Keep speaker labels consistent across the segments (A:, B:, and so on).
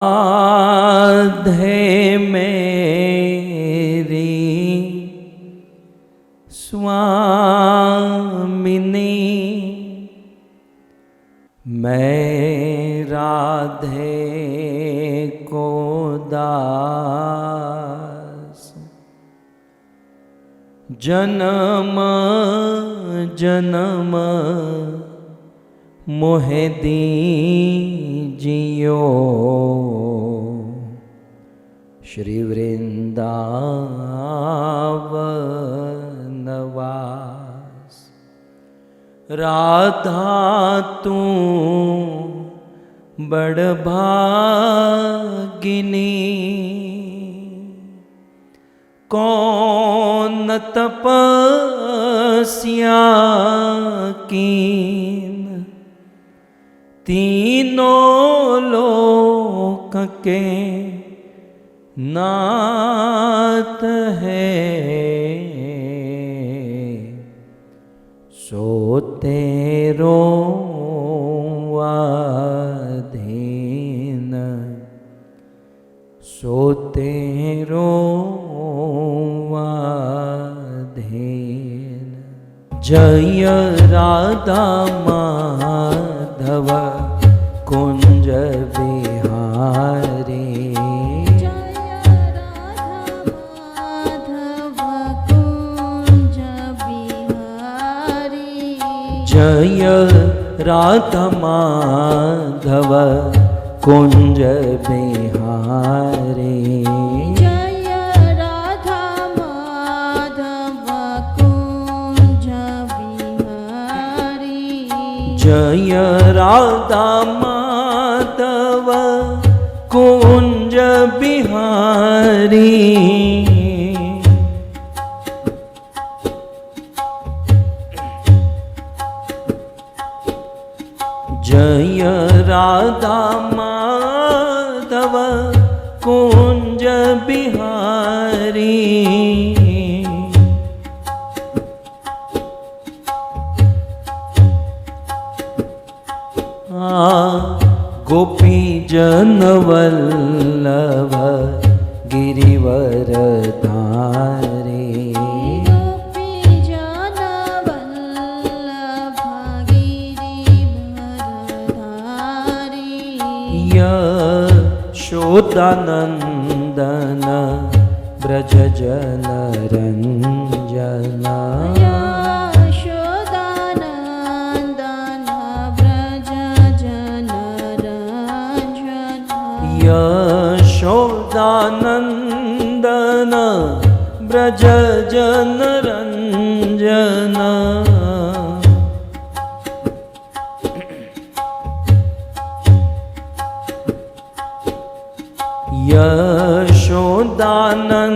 A: राधे मेरी स्वामिनी, मैं राधे को दास, जन्म जन्म मोहे दीजियो श्री वृंदावन वास। राधा तू बड़ भागिनी, कौन तपस्या कीन, तीनों लोक के नाथ है, सो तेरो अधीन, सो तेरो अधीन। जय राधा माधव कुंज बिहारी, जय राधा माधव कुंज बिहारी,
B: जय राधा माधव कुंज बिहारी,
A: जय राधा माधव कुंज बिहारी। जय राधा माधव कुंज बिहारी, गोपी जन वल्लभ गिरिवर धारी,
B: गोपी जन वल्लभ गिरिवर धारी,
A: यशोदानंदन ब्रज जन रंजन, यशोदानंदन ब्रज जन रंजन,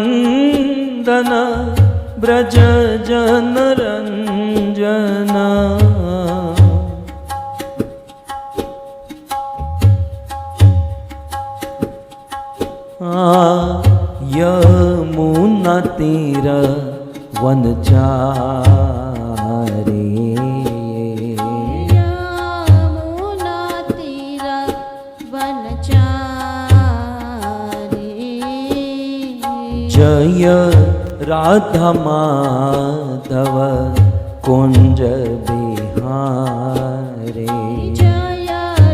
A: यशोदानंदन ब्रज जन रंजन। यमुना तीर वनचारी,
B: यमुना तीर वनचारी,
A: जय राधा माधव कुंज बिहारी,
B: जय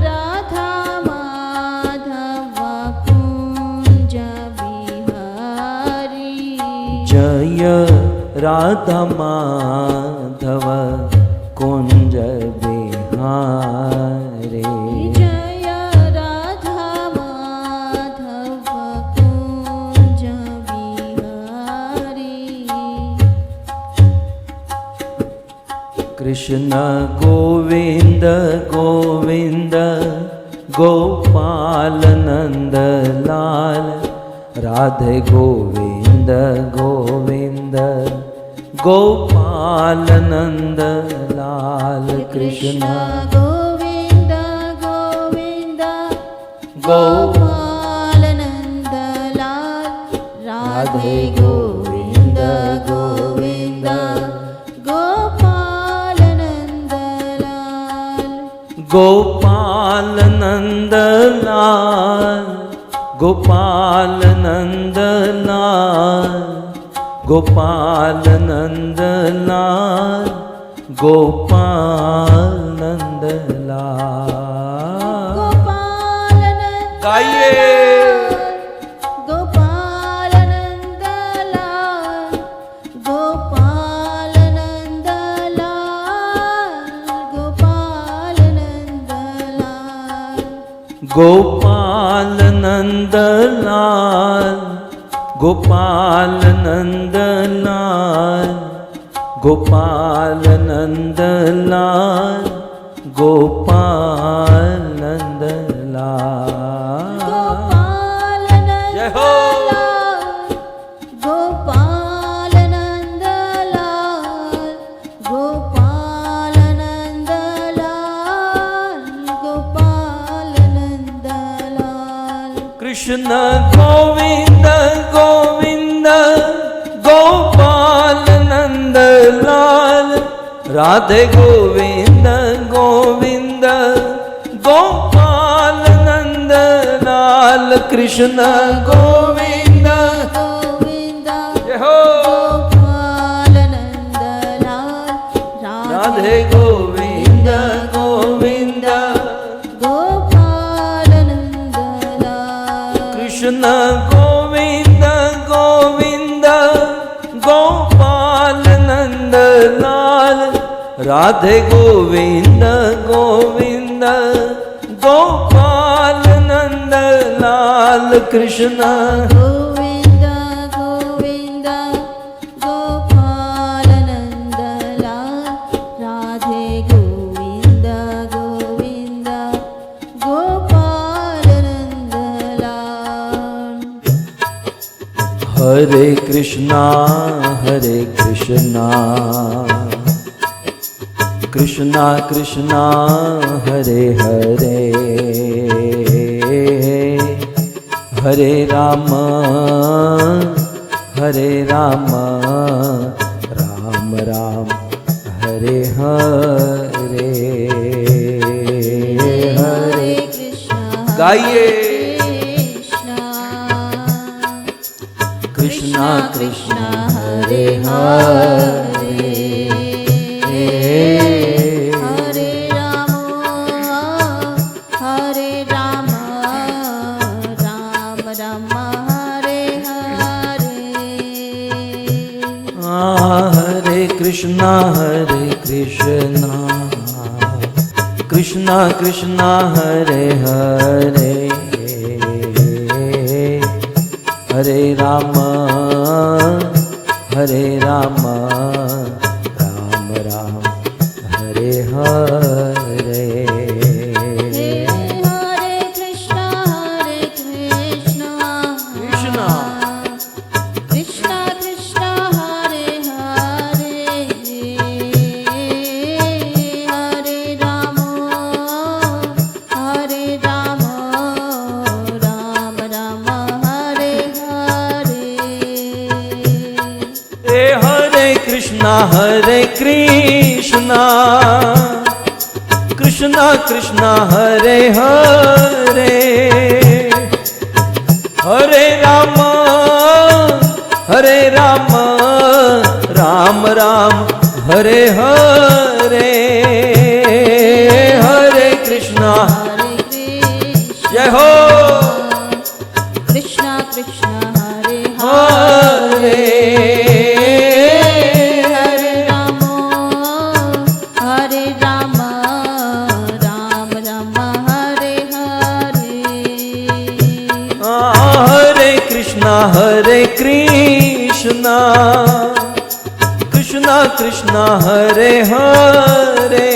B: राधा माधव कुंज बिहारी,
A: जय राधा माधव कुंज बिहारी,
B: जय राधा माधव कुंज बिहारी।
A: कृष्ण गोविंद गोविंद गोपाल नंद लाल, राधे गोविंद गोविंद गोपाल नंद लाल। कृष्ण
B: गोविंद गोविंद गोपाल नंद लाल, राधे गोविंद गोविंद गोपाल नंद लाल,
A: गोपाल नंद लाल गोपाल नंद लाल, गोपाल नंद लाल, गोपाल नंद लाल।
B: गोपाल नंद
A: गाइए।
B: गोपाल नंद लाल, गोपाल नंद लाल, गोपाल नंद लाल।
A: गोपाल नंद लाल, गोपाल नंद लाल, गोपाल नंद लाल, गोपाल नंद लाल।
B: गोपाल
A: जय
B: नंद
A: हो।
B: लाल, गोपाल नंद लाल, गोपाल नंद लाल, गोपाल नंद लाल।
A: कृष्ण गोविंद गोविंद, गोपाल नंद लाल, राधे गोविंद गोविंद, गोपाल नंद लाल। कृष्ण गोविंद
B: गोविंद
A: जय हो।
B: गोपाल नंद लाल,
A: राधे गोविंद गोविंद,
B: गोपाल नंद लाल।
A: कृष्ण गोविंद गोविंद, गोपाल नंद लाल, राधे गोविंद गोविंद, गोपाल नंद लाल। कृष्ण
B: गोविंद गोविंद, गोपाल नंद लाल, राधे गोविंद गोविंद, गोपाल नंद लाल।
A: हरे कृष्णा कृष्णा कृष्णा हरे हरे, हरे राम राम राम हरे हरे।
B: हरे कृष्णा
A: गाइए।
B: कृष्णा कृष्णा हरे हरे, हरे राम राम राम हरे हरे।
A: हरे कृष्णा कृष्णा कृष्णा हरे हरे, हरे राम राम राम हरे हरे।
B: हरे कृष्णा
A: कृष्णा
B: कृष्णा कृष्णा हरे हरे, हरे राम राम राम हरे हरे।
A: हरे कृष्णा कृष्णा कृष्णा हरे हरे, हरे राम राम राम हरे हरे। हरे कृष्णा जय हो।
B: कृष्णा कृष्णा हरे
A: हरे
B: हरे राम राम राम हरे हरे।
A: हरे कृष्णा कृष्णा कृष्णा हरे हरे,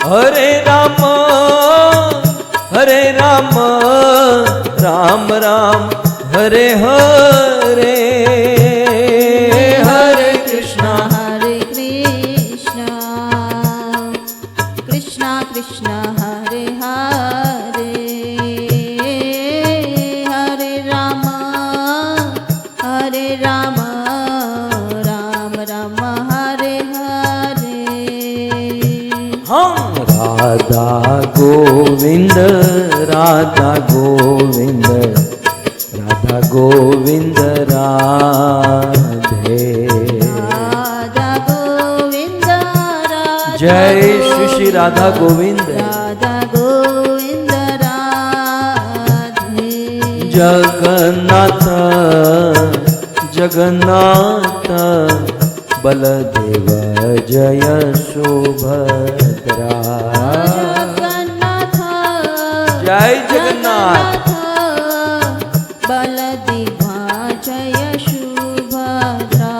A: हरे राम राम राम हरे हरे। हरे कृष्णा
B: कृष्णा कृष्णा हरे हरे, हरे राम राम राम हरे हरे।
A: हम राधा गोविंद राधा गोविंद राधा गोविंद राधे।
B: राधा गोविंद राधे।
A: जय श्री श्री राधा गोविंद।
B: राधा गोविंद राधे।
A: जगन्नाथ जगन्नाथ बलदेव जय सुभद्रा।
B: जगन्नाथ
A: जय जगन्नाथ
B: बलदेवा जय सुभद्रा।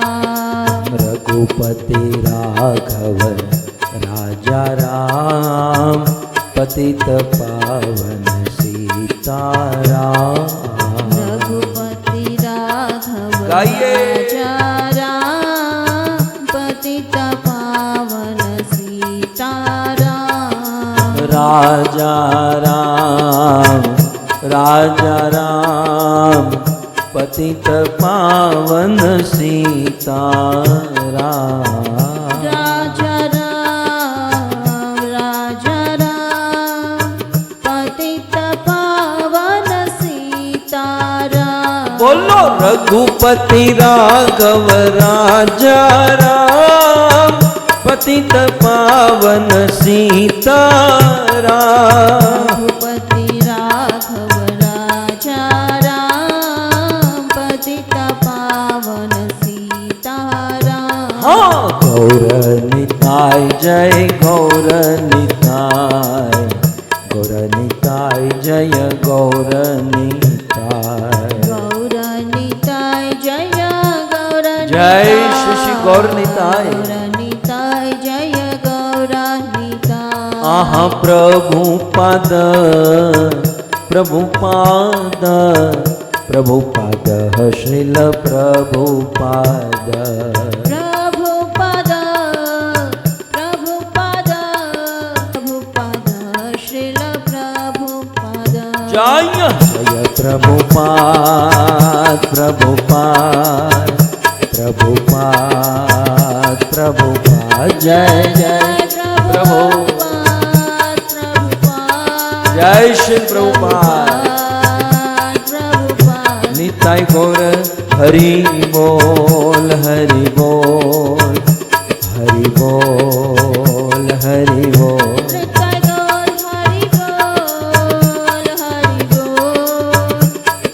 A: रघुपति राघव राजा राम पतित पावन सीताराम।
B: रघुपति राघव
A: गाइए।
B: राजा राम पतित पावन सीताराम।
A: राजा राम पतित पावन सीताराम।
B: राजा राम पतित पावन सीताराम।
A: बोलो रघुपति राघव राजा राम पतित पावन सीताराम।
B: रघुपति राघव राजा राम पतित पावन सीताराम।
A: हाँ गौर निताय जय गौर निताय गौर निताय जय गौर निताय।
B: गौर निताय जय गौर
A: जय श्री श्री गौर निताय।
B: गौर निताय जय गौर निताय।
A: आहा प्रभुपाद प्रभुपाद प्रभुपाद श्रील प्रभुपाद।
B: प्रभुपाद प्रभुपाद प्रभुपाद श्रील प्रभुपाद।
A: जय जय प्रभुपाद प्रभुपाद प्रभुपाद प्रभुपाद जय जय प्रभुपाद
B: प्रभुपाद।
A: जय श्री प्रभुपाद।
B: प्रभुपाद
A: निताय गौर हरि बोल हरि बोल हरि बोल हरि बोल।
B: निताय गौर हरि बोल हरि बोल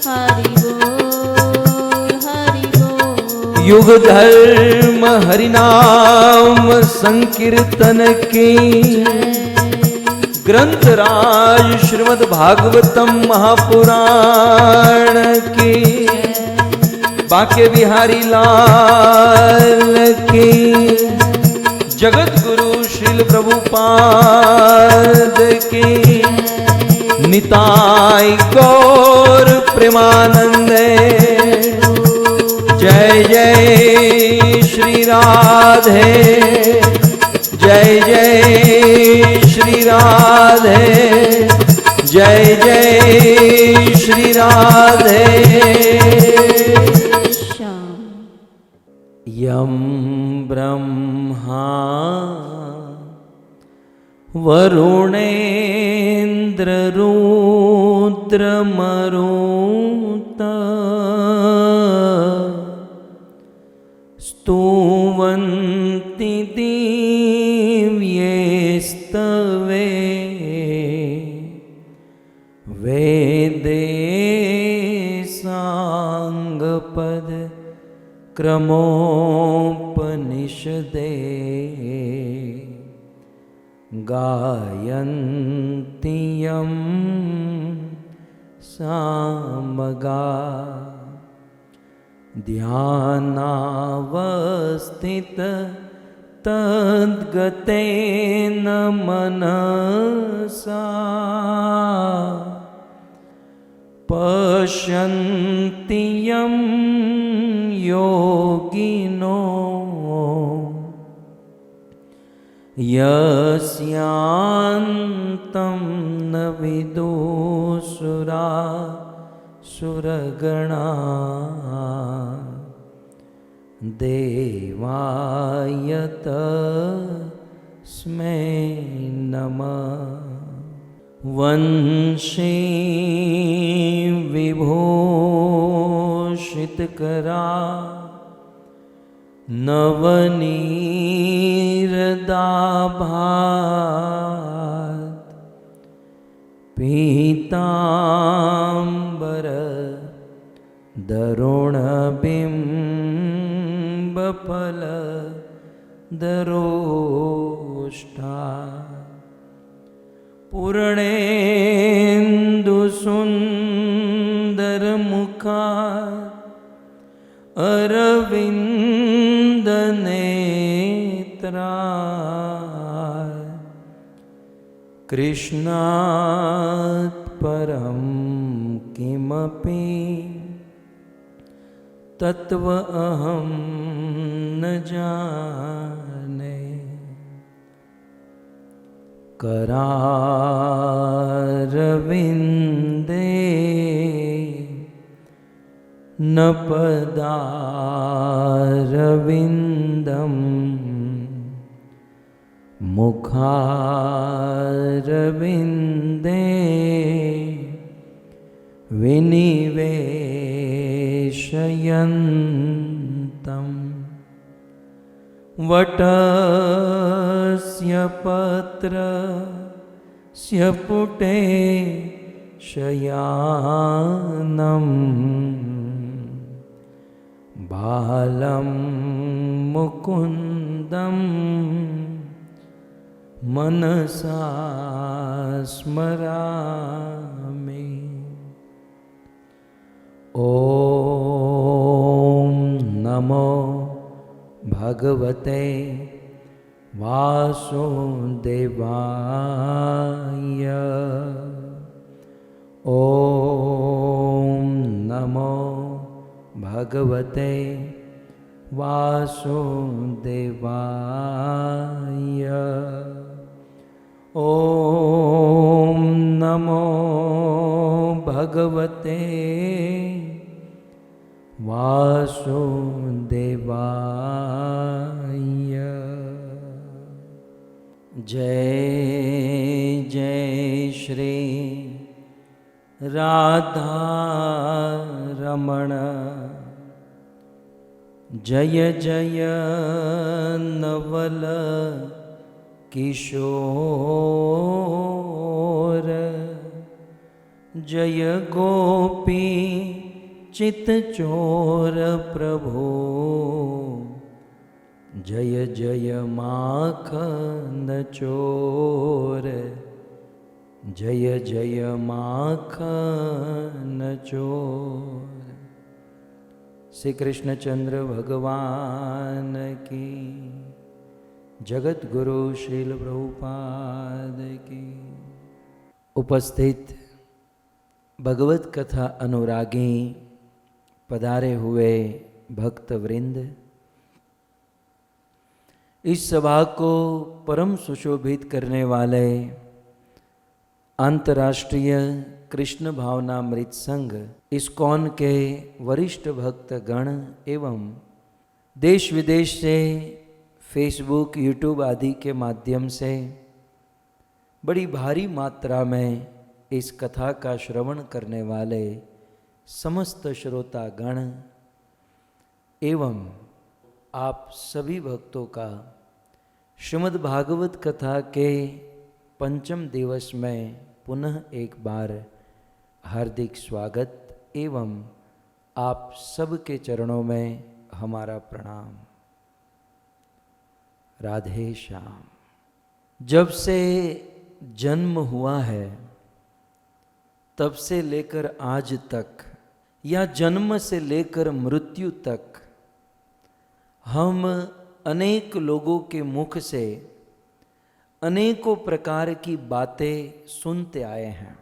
B: हरि बोल हरि बोल।
A: युग धर्म हरि नाम संकीर्तन की ग्रंथराज श्रीमद् भागवतम महापुराण की बाके बिहारी लाल की जगत गुरु श्रील प्रभुपाद की निताय गौर प्रेमानंदे। जय जय श्री राधे जय जय श्री राधे जय जय श्री राधे।
B: श्याम
A: यं ब्रह्मा वरुणेन्द्ररुद्रमरुत स्तुवन्ति दिव्यैस्तवे वेदे साङ्गपद क्रमोपनिषदे गायन्ति यं सामगा ध्यानावस्थित तद्गतेन मनसा पश्यन्ति यं योगिनो यस्यान्तं न विदुषुरा सुरगणा देवाय तस्मै नमः। वंशी विभूषित करा नवनीरदाभात पीतांबर दरुणबिंबफल दरोष्ठा पूर्णेन्दुसुन्दरमुखा अरविन्दनेत्रा कृष्णात् परं किमपि तत्व अहं न जाने। करारविन्दे न पदारविन्दं मुखारविन्दे विनिवेशयन्तम् वटस्य पत्रस्य पुटे शयानम् बालं मुकुन्दं मनसा स्मरामि। ॐ नमो भगवते वासुदेवाय। ॐ नमो भगवते वासुदेवाय। ॐ नमो भगवते वासुदेवाय। जय जय श्री राधा रमण, जय जय नवल किशोर, जय गोपी चित्तचोर प्रभो, जय जय माखन चोर, जय जय माखन चोर। श्री कृष्णचंद्र भगवान की, जगत गुरु श्रील प्रभुपाद की। उपस्थित भगवत कथा अनुरागी पधारे हुए भक्त वृंद, इस सभा को परम सुशोभित करने वाले अंतर्राष्ट्रीय कृष्ण भावनामृत संघ इस्कॉन के वरिष्ठ भक्त गण एवं देश विदेश से फेसबुक, यूट्यूब आदि के माध्यम से बड़ी भारी मात्रा में इस कथा का श्रवण करने वाले समस्त श्रोता गण एवं आप सभी भक्तों का श्रीमद् भागवत कथा के पंचम दिवस में पुनः एक बार हार्दिक स्वागत एवं आप सबके चरणों में हमारा प्रणाम। राधे श्याम। जब से जन्म हुआ है तब से लेकर आज तक, या जन्म से लेकर मृत्यु तक, हम अनेक लोगों के मुख से अनेकों प्रकार की बातें सुनते आए हैं।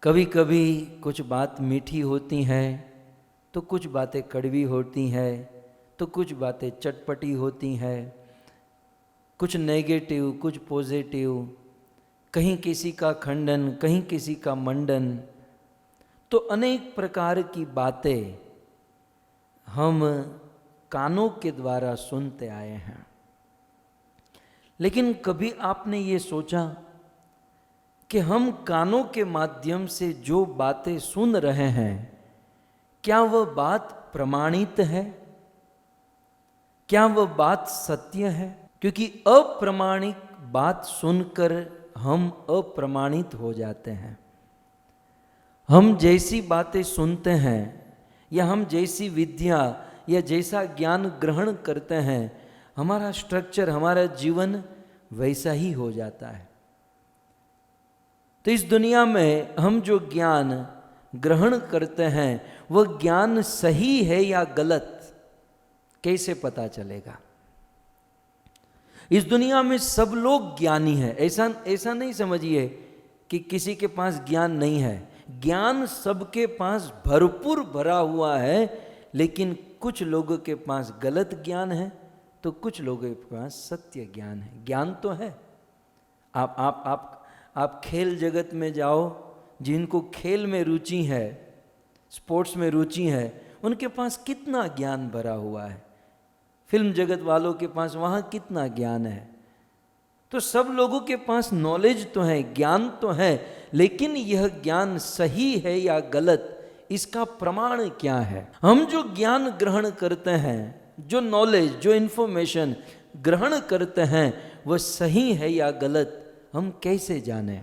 A: कभी कभी कुछ बात मीठी होती हैं तो कुछ बातें कड़वी होती हैं, तो कुछ बातें चटपटी होती हैं, कुछ नेगेटिव कुछ पॉजिटिव, कहीं किसी का खंडन कहीं किसी का मंडन, तो अनेक प्रकार की बातें हम कानों के द्वारा सुनते आए हैं। लेकिन कभी आपने ये सोचा कि हम कानों के माध्यम से जो बातें सुन रहे हैं, क्या वह बात प्रमाणित है? क्या वह बात सत्य है? क्योंकि अप्रमाणिक बात सुनकर हम अप्रमाणित हो जाते हैं। हम जैसी बातें सुनते हैं या हम जैसी विद्या या जैसा ज्ञान ग्रहण करते हैं, हमारा स्ट्रक्चर, हमारा जीवन वैसा ही हो जाता है। तो इस दुनिया में हम जो ज्ञान ग्रहण करते हैं वह ज्ञान सही है या गलत, कैसे पता चलेगा? इस दुनिया में सब लोग ज्ञानी हैं, ऐसा नहीं समझिए कि किसी के पास ज्ञान नहीं है। ज्ञान सबके पास भरपूर भरा हुआ है, लेकिन कुछ लोगों के पास गलत ज्ञान है तो कुछ लोगों के पास सत्य ज्ञान है। ज्ञान तो है। आप खेल जगत में जाओ, जिनको खेल में रुचि है, स्पोर्ट्स में रुचि है, उनके पास कितना ज्ञान भरा हुआ है। फिल्म जगत वालों के पास वहाँ कितना ज्ञान है। तो सब लोगों के पास नॉलेज तो है, ज्ञान तो है, लेकिन यह ज्ञान सही है या गलत, इसका प्रमाण क्या है? हम जो ज्ञान ग्रहण करते हैं, जो नॉलेज, जो इन्फॉर्मेशन ग्रहण करते हैं, वह सही है या गलत, हम कैसे जाने?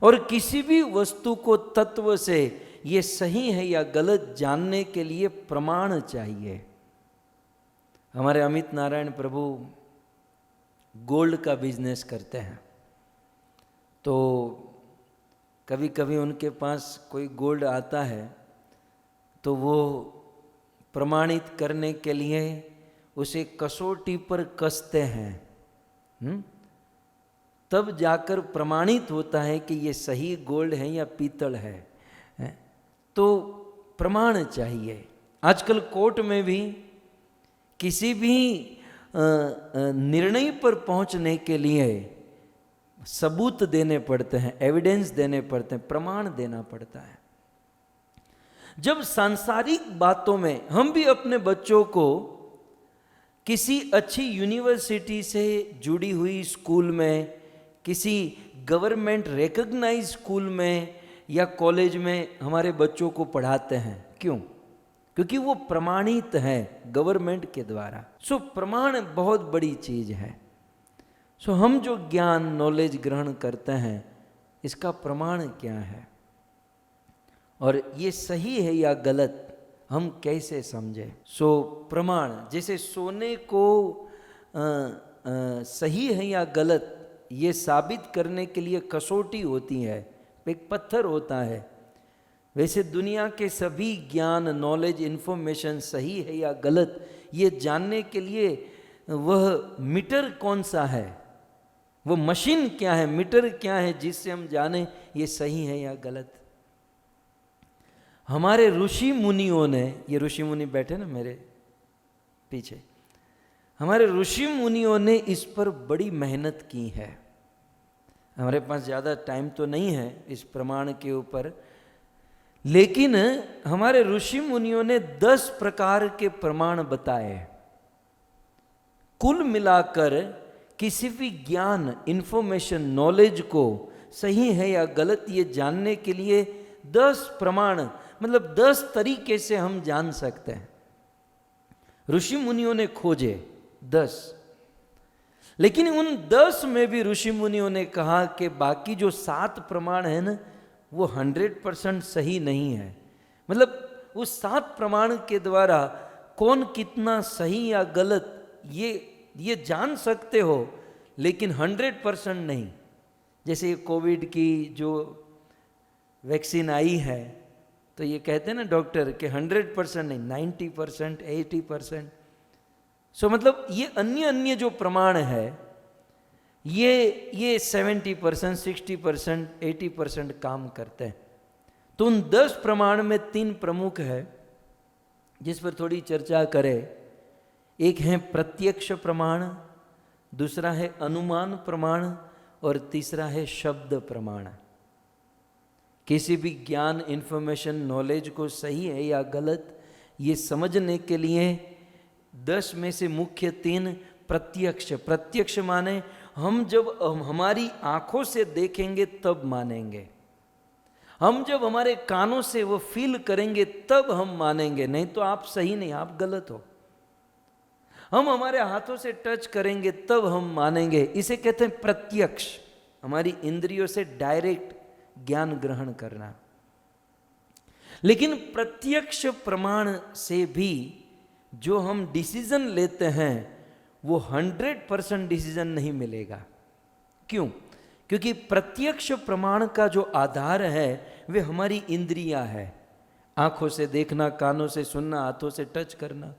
A: और किसी भी वस्तु को, तत्व से ये सही है या गलत जानने के लिए प्रमाण चाहिए। हमारे अमित नारायण प्रभु गोल्ड का बिजनेस करते हैं, तो कभी कभी उनके पास कोई गोल्ड आता है तो वो प्रमाणित करने के लिए उसे कसौटी पर कसते हैं, तब जाकर प्रमाणित होता है कि ये सही गोल्ड है या पीतल है। तो प्रमाण चाहिए। आजकल कोर्ट में भी किसी भी निर्णय पर पहुंचने के लिए सबूत देने पड़ते हैं, एविडेंस देने पड़ते हैं, प्रमाण देना पड़ता है। जब सांसारिक बातों में हम भी अपने बच्चों को किसी अच्छी यूनिवर्सिटी से जुड़ी हुई स्कूल में, किसी गवर्नमेंट रिकॉग्नाइज्ड स्कूल में या कॉलेज में हमारे बच्चों को पढ़ाते हैं, क्यों? क्योंकि वो प्रमाणित है गवर्नमेंट के द्वारा। सो प्रमाण बहुत बड़ी चीज है। सो हम जो ज्ञान, नॉलेज ग्रहण करते हैं, इसका प्रमाण क्या है और ये सही है या गलत, हम कैसे समझे? सो प्रमाण, जैसे सोने को सही है या गलत ये साबित करने के लिए कसौटी होती है, एक पत्थर होता है, वैसे दुनिया के सभी ज्ञान, नॉलेज, इन्फॉर्मेशन सही है या गलत ये जानने के लिए वह मीटर कौन सा है, वो मशीन क्या है, मीटर क्या है जिससे हम जाने ये सही है या गलत। हमारे ऋषि मुनियों ने, ये ऋषि मुनि बैठे ना मेरे पीछे, हमारे ऋषि मुनियों ने इस पर बड़ी मेहनत की है। हमारे पास ज़्यादा टाइम तो नहीं है इस प्रमाण के ऊपर, लेकिन हमारे ऋषि मुनियों ने 10 प्रकार के प्रमाण बताए। कुल मिलाकर किसी भी ज्ञान, इंफॉर्मेशन, नॉलेज को सही है या गलत ये जानने के लिए 10 प्रमाण, मतलब 10 तरीके से हम जान सकते हैं। ऋषि मुनियों ने खोजे 10, लेकिन उन 10 में भी ऋषि मुनियों ने कहा कि बाकी जो 7 प्रमाण है ना, वो 100% सही नहीं है। मतलब उस 7 प्रमाण के द्वारा कौन कितना सही या गलत ये जान सकते हो, लेकिन 100% नहीं। जैसे कोविड की जो वैक्सीन आई है, तो ये कहते हैं ना डॉक्टर कि 100% नहीं, 90%, 80%। सो मतलब ये अन्य जो प्रमाण है ये 70%, 60%, 80% काम करते हैं। तो उन 10 प्रमाण में 3 प्रमुख है जिस पर थोड़ी चर्चा करें। एक है प्रत्यक्ष प्रमाण, दूसरा है अनुमान प्रमाण और तीसरा है शब्द प्रमाण। किसी भी ज्ञान, इंफॉर्मेशन, नॉलेज को सही है या गलत ये समझने के लिए 10 में से मुख्य 3 प्रत्यक्ष माने हम जब हमारी आंखों से देखेंगे तब मानेंगे, हम जब हमारे कानों से वो फील करेंगे तब हम मानेंगे, नहीं तो आप सही नहीं, आप गलत हो। हम हमारे हाथों से टच करेंगे तब हम मानेंगे। इसे कहते हैं प्रत्यक्ष, हमारी इंद्रियों से डायरेक्ट ज्ञान ग्रहण करना। लेकिन प्रत्यक्ष प्रमाण से भी जो हम डिसीजन लेते हैं वो 100% डिसीजन नहीं मिलेगा। क्यों? क्योंकि प्रत्यक्ष प्रमाण का जो आधार है वे हमारी इंद्रियां है, आंखों से देखना, कानों से सुनना, हाथों से टच करना।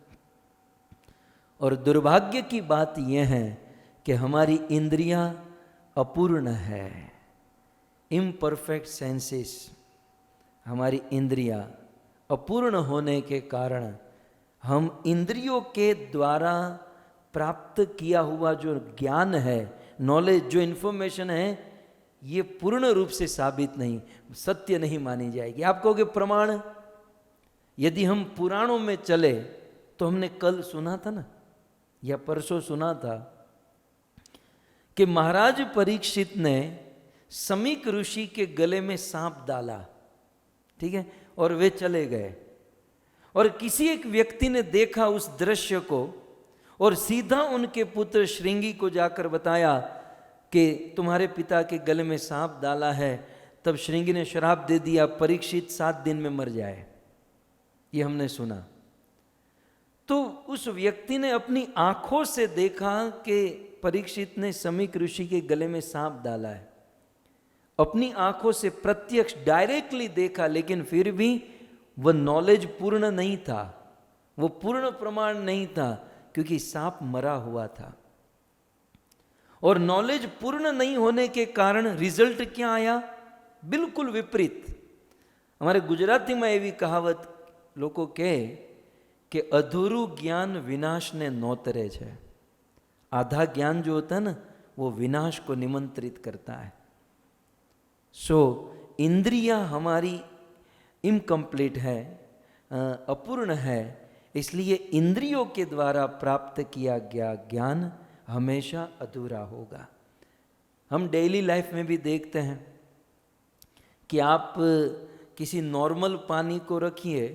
A: और दुर्भाग्य की बात यह है कि हमारी इंद्रियां अपूर्ण है, इम्परफेक्ट सेंसेस। हमारी इंद्रियां अपूर्ण होने के कारण हम इंद्रियों के द्वारा प्राप्त किया हुआ जो ज्ञान है, नॉलेज, जो इन्फॉर्मेशन है, ये पूर्ण रूप से साबित नहीं, सत्य नहीं मानी जाएगी। आप कहोगे प्रमाण, यदि हम पुराणों में चले तो हमने कल सुना था ना, या परसों सुना था कि महाराज परीक्षित ने समीक ऋषि के गले में सांप डाला, ठीक है, और वे चले गए। और किसी एक व्यक्ति ने देखा उस दृश्य को और सीधा उनके पुत्र श्रृंगी को जाकर बताया कि तुम्हारे पिता के गले में सांप डाला है। तब श्रृंगी ने श्राप दे दिया, परीक्षित 7 दिन में मर जाए। ये हमने सुना। तो उस व्यक्ति ने अपनी आंखों से देखा कि परीक्षित ने समीक ऋषि के गले में सांप डाला है, अपनी आंखों से प्रत्यक्ष डायरेक्टली देखा, लेकिन फिर भी वह नॉलेज पूर्ण नहीं था, वो पूर्ण प्रमाण नहीं था, क्योंकि सांप मरा हुआ था। और नॉलेज पूर्ण नहीं होने के कारण रिजल्ट क्या आया? बिल्कुल विपरीत। हमारे गुजराती में एवी कहावत लोगों कहे कि अधूरू ज्ञान विनाश ने नोतरे छे। आधा ज्ञान जो होता है ना, वो विनाश को निमंत्रित करता है। सो इंद्रियां हमारी इनकम्प्लीट है, अपूर्ण है, इसलिए इंद्रियों के द्वारा प्राप्त किया गया ज्ञान हमेशा अधूरा होगा। हम डेली लाइफ में भी देखते हैं कि आप किसी नॉर्मल पानी को रखिए,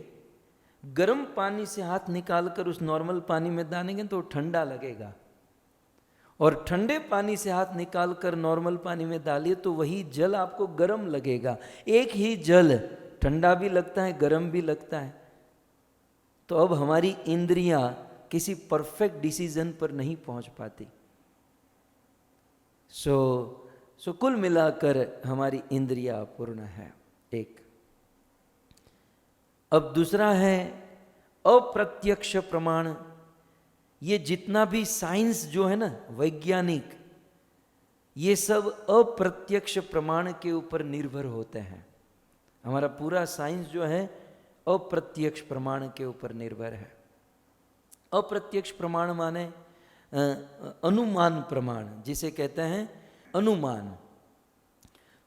A: गर्म पानी से हाथ निकालकर उस नॉर्मल पानी में डालेंगे तो ठंडा लगेगा, और ठंडे पानी से हाथ निकालकर नॉर्मल पानी में डालिए तो वही जल आपको गर्म लगेगा। एक ही जल ठंडा भी लगता है, गर्म भी लगता है। तो अब हमारी इंद्रियां किसी परफेक्ट डिसीजन पर नहीं पहुंच पाती। सो कुल मिलाकर हमारी इंद्रियां अपूर्ण है, एक। अब दूसरा है अप्रत्यक्ष प्रमाण। ये जितना भी साइंस जो है ना, वैज्ञानिक, ये सब अप्रत्यक्ष प्रमाण के ऊपर निर्भर होते हैं। हमारा पूरा साइंस जो है अप्रत्यक्ष प्रमाण के ऊपर निर्भर है। अप्रत्यक्ष प्रमाण माने अनुमान प्रमाण, जिसे कहते हैं अनुमान।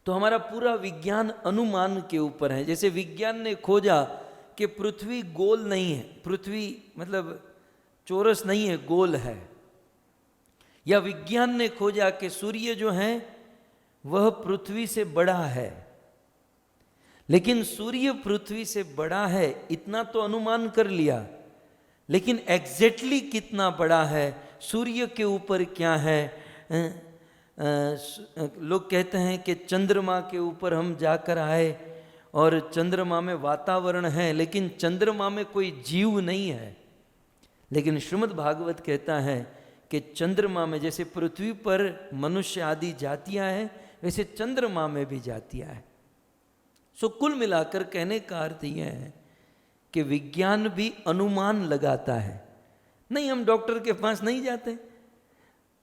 A: तो हमारा पूरा विज्ञान अनुमान के ऊपर है। जैसे विज्ञान ने खोजा कि पृथ्वी गोल नहीं है, पृथ्वी मतलब चौरस नहीं है, गोल है। या विज्ञान ने खोजा कि सूर्य जो है वह पृथ्वी से बड़ा है, लेकिन सूर्य पृथ्वी से बड़ा है इतना तो अनुमान कर लिया, लेकिन एग्जैक्टली कितना बड़ा है, सूर्य के ऊपर क्या है। लोग कहते हैं कि चंद्रमा के ऊपर हम जाकर आए और चंद्रमा में वातावरण है, लेकिन चंद्रमा में कोई जीव नहीं है। लेकिन श्रीमद् भागवत कहता है कि चंद्रमा में जैसे पृथ्वी पर मनुष्य आदि जातियां हैं, वैसे चंद्रमा में भी जातियां हैं। सो कुल मिलाकर कहने का अर्थ यह है कि विज्ञान भी अनुमान लगाता है। नहीं, हम डॉक्टर के पास नहीं जाते।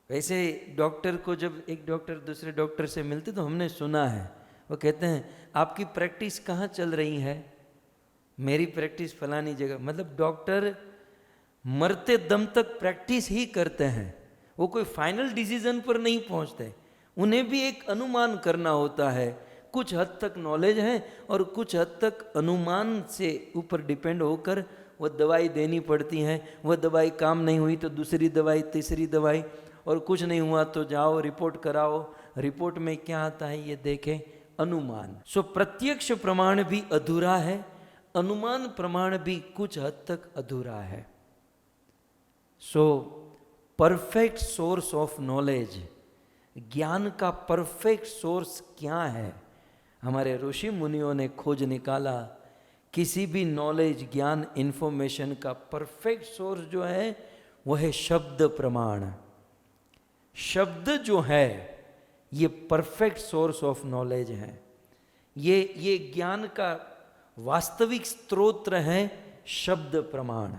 A: वैसे डॉक्टर को जब एक डॉक्टर दूसरे डॉक्टर से मिलते तो हमने सुना है, वो कहते हैं आपकी प्रैक्टिस कहाँ चल रही है? मेरी प्रैक्टिस फलानी जगह। मतलब डॉक्टर मरते दम तक प्रैक्टिस ही करते हैं, वो कोई फाइनल डिसीजन पर नहीं पहुंचते। उन्हें भी एक अनुमान करना होता है। कुछ हद तक नॉलेज है और कुछ हद तक अनुमान से ऊपर डिपेंड होकर वह दवाई देनी पड़ती है। वह दवाई काम नहीं हुई तो दूसरी दवाई, तीसरी दवाई, और कुछ नहीं हुआ तो जाओ रिपोर्ट कराओ, रिपोर्ट में क्या आता है ये देखें, अनुमान। सो प्रत्यक्ष प्रमाण भी अधूरा है, अनुमान प्रमाण भी कुछ हद तक अधूरा है। So perfect source of knowledge, ज्ञान का परफेक्ट सोर्स क्या है? हमारे ऋषि मुनियों ने खोज निकाला, किसी भी नॉलेज, ज्ञान, इंफॉर्मेशन का परफेक्ट सोर्स जो है वो है शब्द प्रमाण। शब्द जो है ये परफेक्ट सोर्स ऑफ नॉलेज है, ये ज्ञान का वास्तविक स्रोत है शब्द प्रमाण।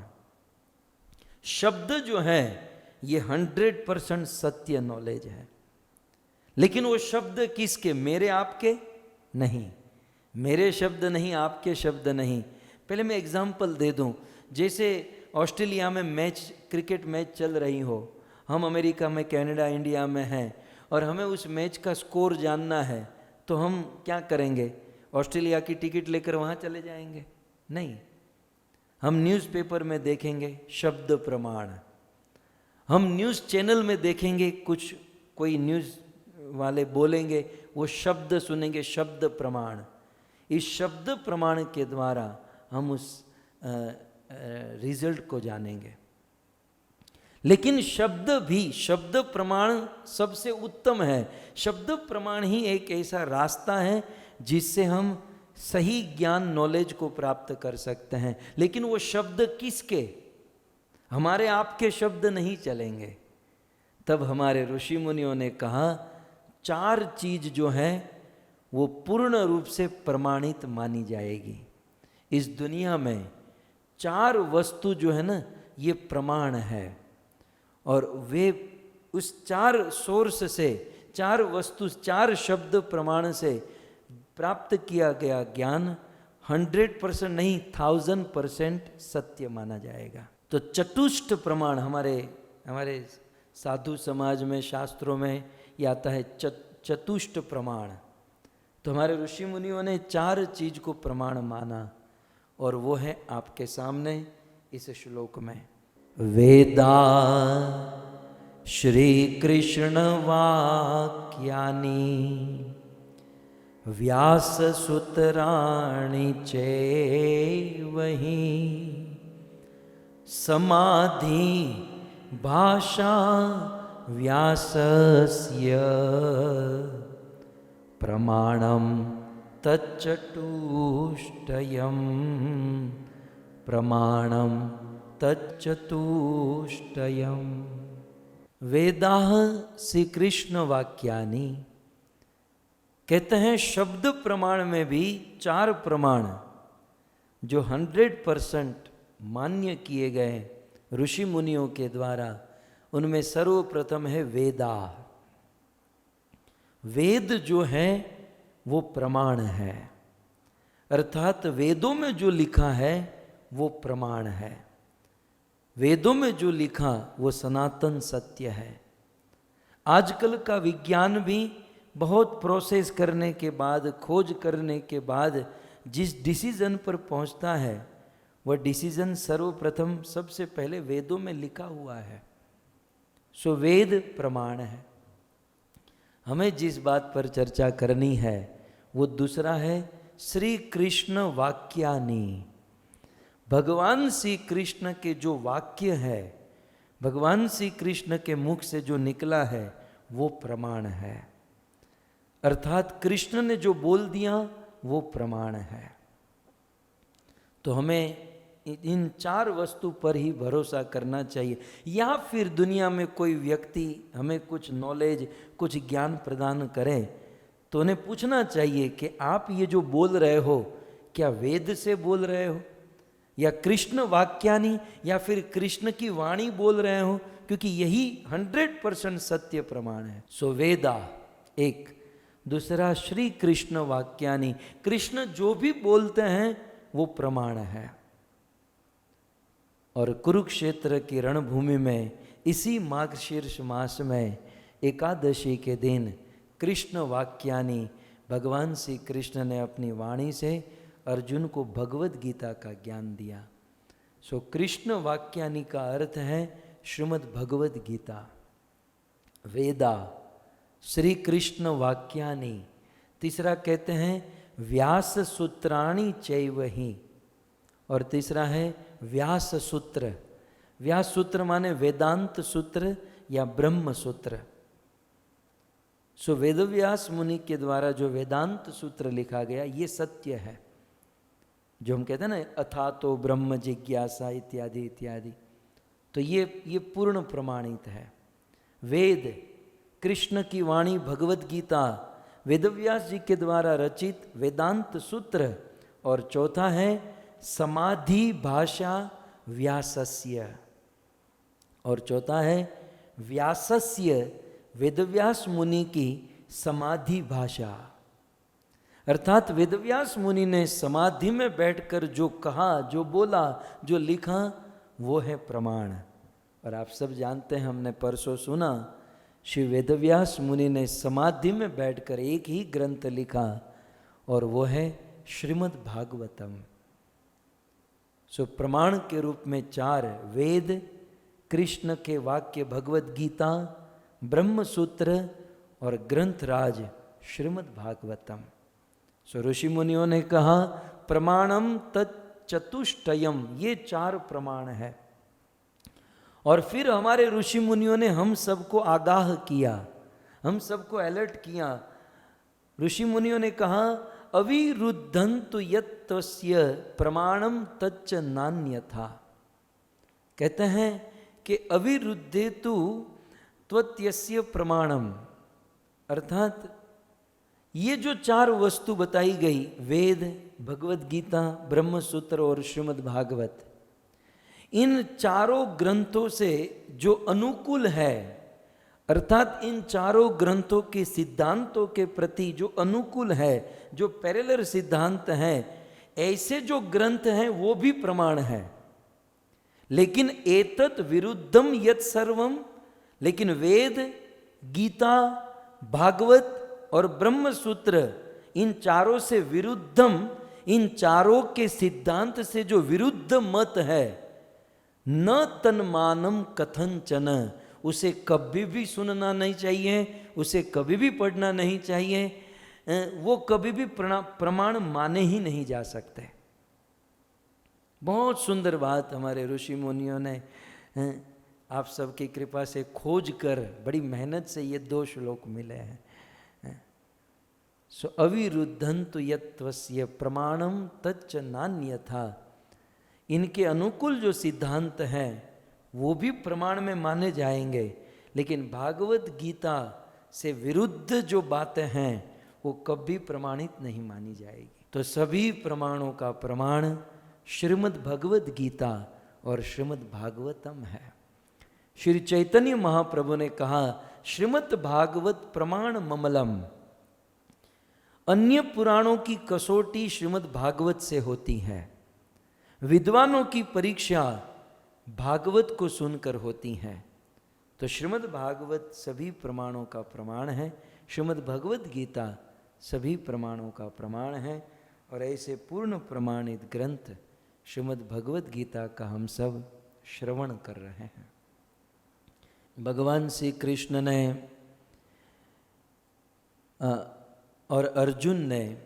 A: शब्द जो है ये 100% सत्य नॉलेज है। लेकिन वो शब्द किसके? मेरे आपके नहीं, मेरे शब्द नहीं, आपके शब्द नहीं। पहले मैं एग्जांपल दे दूं, जैसे ऑस्ट्रेलिया में मैच, क्रिकेट मैच चल रही हो, हम अमेरिका में, कनाडा, इंडिया में हैं और हमें उस मैच का स्कोर जानना है, तो हम क्या करेंगे? ऑस्ट्रेलिया की टिकट लेकर वहाँ चले जाएंगे? नहीं, हम न्यूज़पेपर में देखेंगे शब्द प्रमाण, हम न्यूज़ चैनल में देखेंगे, कुछ कोई न्यूज़ वाले बोलेंगे, वो शब्द सुनेंगे, शब्द प्रमाण। इस शब्द प्रमाण के द्वारा हम उस रिजल्ट को जानेंगे। लेकिन शब्द भी, शब्द प्रमाण सबसे उत्तम है। शब्द प्रमाण ही एक ऐसा रास्ता है जिससे हम सही ज्ञान, नॉलेज को प्राप्त कर सकते हैं। लेकिन वो शब्द किसके? हमारे आपके शब्द नहीं चलेंगे। तब हमारे ऋषि मुनियों ने कहा 4 चीज जो है वो पूर्ण रूप से प्रमाणित मानी जाएगी। इस दुनिया में 4 वस्तु जो है ना ये प्रमाण है, और वे उस 4 सोर्स से, 4 वस्तु, 4 शब्द प्रमाण से प्राप्त किया गया ज्ञान 100% नहीं 1000% सत्य माना जाएगा। तो चतुष्ट प्रमाण हमारे साधु समाज में, शास्त्रों में ये आता है चतुष्ट प्रमाण। तो हमारे ऋषि मुनियों ने 4 चीज को प्रमाण माना, और वो है आपके सामने इस श्लोक में। वेदा श्री कृष्ण वाक्यानि व्यास सूत्राणि चैवहि समाधि भाषा व्यासस्य प्रमाणं तच्चतुष्टयम् प्रमाणं तच्चतुष्टयम्। वेदाः श्री कृष्ण वाक्यानि, कहते हैं शब्द प्रमाण में भी 4 प्रमाण जो 100% मान्य किए गए ऋषि मुनियों के द्वारा, उनमें सर्वप्रथम है वेदा। वेद जो है वो प्रमाण है, अर्थात वेदों में जो लिखा है वो प्रमाण है। वेदों में जो लिखा वो सनातन सत्य है। आजकल का विज्ञान भी बहुत प्रोसेस करने के बाद, खोज करने के बाद जिस डिसीजन पर पहुंचता है, वह डिसीजन सर्वप्रथम सबसे पहले वेदों में लिखा हुआ है। सो वेद प्रमाण है। हमें जिस बात पर चर्चा करनी है वो दूसरा है श्री कृष्ण वाक्यानि। भगवान श्री कृष्ण के जो वाक्य है, भगवान श्री कृष्ण के मुख से जो निकला है वो प्रमाण है, अर्थात कृष्ण ने जो बोल दिया वो प्रमाण है। तो हमें इन 4 वस्तु पर ही भरोसा करना चाहिए। या फिर दुनिया में कोई व्यक्ति हमें कुछ नॉलेज, कुछ ज्ञान प्रदान करे तो उन्हें पूछना चाहिए कि आप ये जो बोल रहे हो क्या वेद से बोल रहे हो, या कृष्ण वाक्यानि, या फिर कृष्ण की वाणी बोल रहे हो, क्योंकि यही 100% सत्य प्रमाण है। सो वेदा एक, दूसरा श्री कृष्ण वाक्यानि, कृष्ण जो भी बोलते हैं वो प्रमाण है। और कुरुक्षेत्र की रणभूमि में इसी मार्गशीर्ष मास में एकादशी के दिन कृष्ण वाक्यानि, भगवान श्री कृष्ण ने अपनी वाणी से अर्जुन को भगवद गीता का ज्ञान दिया। सो कृष्ण वाक्यानि का अर्थ है श्रीमद् भगवद गीता। वेदा, श्री कृष्ण वाक्यानि, तीसरा कहते हैं व्यास सूत्राणि चैवहि, और तीसरा है व्यास सूत्र। व्यास सूत्र माने वेदांत सूत्र या ब्रह्म सूत्र। सो वेदव्यास मुनि के द्वारा जो वेदांत सूत्र लिखा गया ये सत्य है, जो हम कहते हैं ना अथा तो ब्रह्म जिज्ञासा इत्यादि इत्यादि, तो ये पूर्ण प्रमाणित है। वेद, कृष्ण की वाणी भगवत गीता, वेदव्यास जी के द्वारा रचित वेदांत सूत्र, और चौथा है समाधि भाषा व्यासस्य, और चौथा है व्यासस्य, वेदव्यास मुनि की समाधि भाषा। अर्थात वेदव्यास मुनि ने समाधि में बैठकर जो कहा, जो बोला, जो लिखा, वो है प्रमाण। और आप सब जानते हैं, हमने परसों सुना, श्री वेदव्यास मुनि ने समाधि में बैठकर एक ही ग्रंथ लिखा, और वो है श्रीमद् भागवतम। सो प्रमाण के रूप में 4 वेद, कृष्ण के वाक्य भगवत गीता, ब्रह्म सूत्र और ग्रंथराज श्रीमद् भागवतम। सो ऋषि मुनियों ने कहा प्रमाणम तच्चतुष्टयम, ये 4 प्रमाण है। और फिर हमारे ऋषि मुनियों ने हम सबको आगाह किया, हम सबको अलर्ट किया। ऋषि मुनियों ने कहा अविरुद्धंतु यत्तस्य प्रमाणम तच्च नान्यथा। कहते हैं कि अविरुद्धेतु त्वत्यस्य प्रमाणम, अर्थात ये जो 4 वस्तु बताई गई, वेद, भगवत गीता, ब्रह्म सूत्र और श्रीमद् भागवत, इन चारों ग्रंथों से जो अनुकूल है, अर्थात इन चारों ग्रंथों के सिद्धांतों के प्रति जो अनुकूल है, जो पैरेलल सिद्धांत हैं, ऐसे जो ग्रंथ हैं वो भी प्रमाण है। लेकिन एतत् विरुद्धम यत् सर्वम, लेकिन वेद, गीता, भागवत और ब्रह्म सूत्र, इन चारों से विरुद्धम, इन चारों के सिद्धांत से जो विरुद्ध मत है, न तन्मानम कथंचन, उसे कभी भी सुनना नहीं चाहिए, उसे कभी भी पढ़ना नहीं चाहिए, वो कभी भी प्रमाण माने ही नहीं जा सकते। बहुत सुंदर बात हमारे ऋषि मुनियों ने आप सबकी कृपा से खोज कर, बड़ी मेहनत से ये 2 श्लोक मिले हैं। सो अविरुद्धंतु यत्त्वस्य प्रमाणम तच्च नान्यथा, इनके अनुकूल जो सिद्धांत हैं वो भी प्रमाण में माने जाएंगे, लेकिन भागवत गीता से विरुद्ध जो बातें हैं वो कभी प्रमाणित नहीं मानी जाएगी। तो सभी प्रमाणों का प्रमाण श्रीमद् भगवत गीता और श्रीमद् भागवतम है। श्री चैतन्य महाप्रभु ने कहा श्रीमद् भागवत प्रमाण ममलम, अन्य पुराणों की कसौटी श्रीमद् भागवत से होती है, विद्वानों की परीक्षा भागवत को सुनकर होती है। तो श्रीमद् भागवत सभी प्रमाणों का प्रमाण है, श्रीमद् भगवत गीता सभी प्रमाणों का प्रमाण है, और ऐसे पूर्ण प्रमाणित ग्रंथ श्रीमद् भगवत गीता का हम सब श्रवण कर रहे हैं। भगवान श्री कृष्ण ने और अर्जुन ने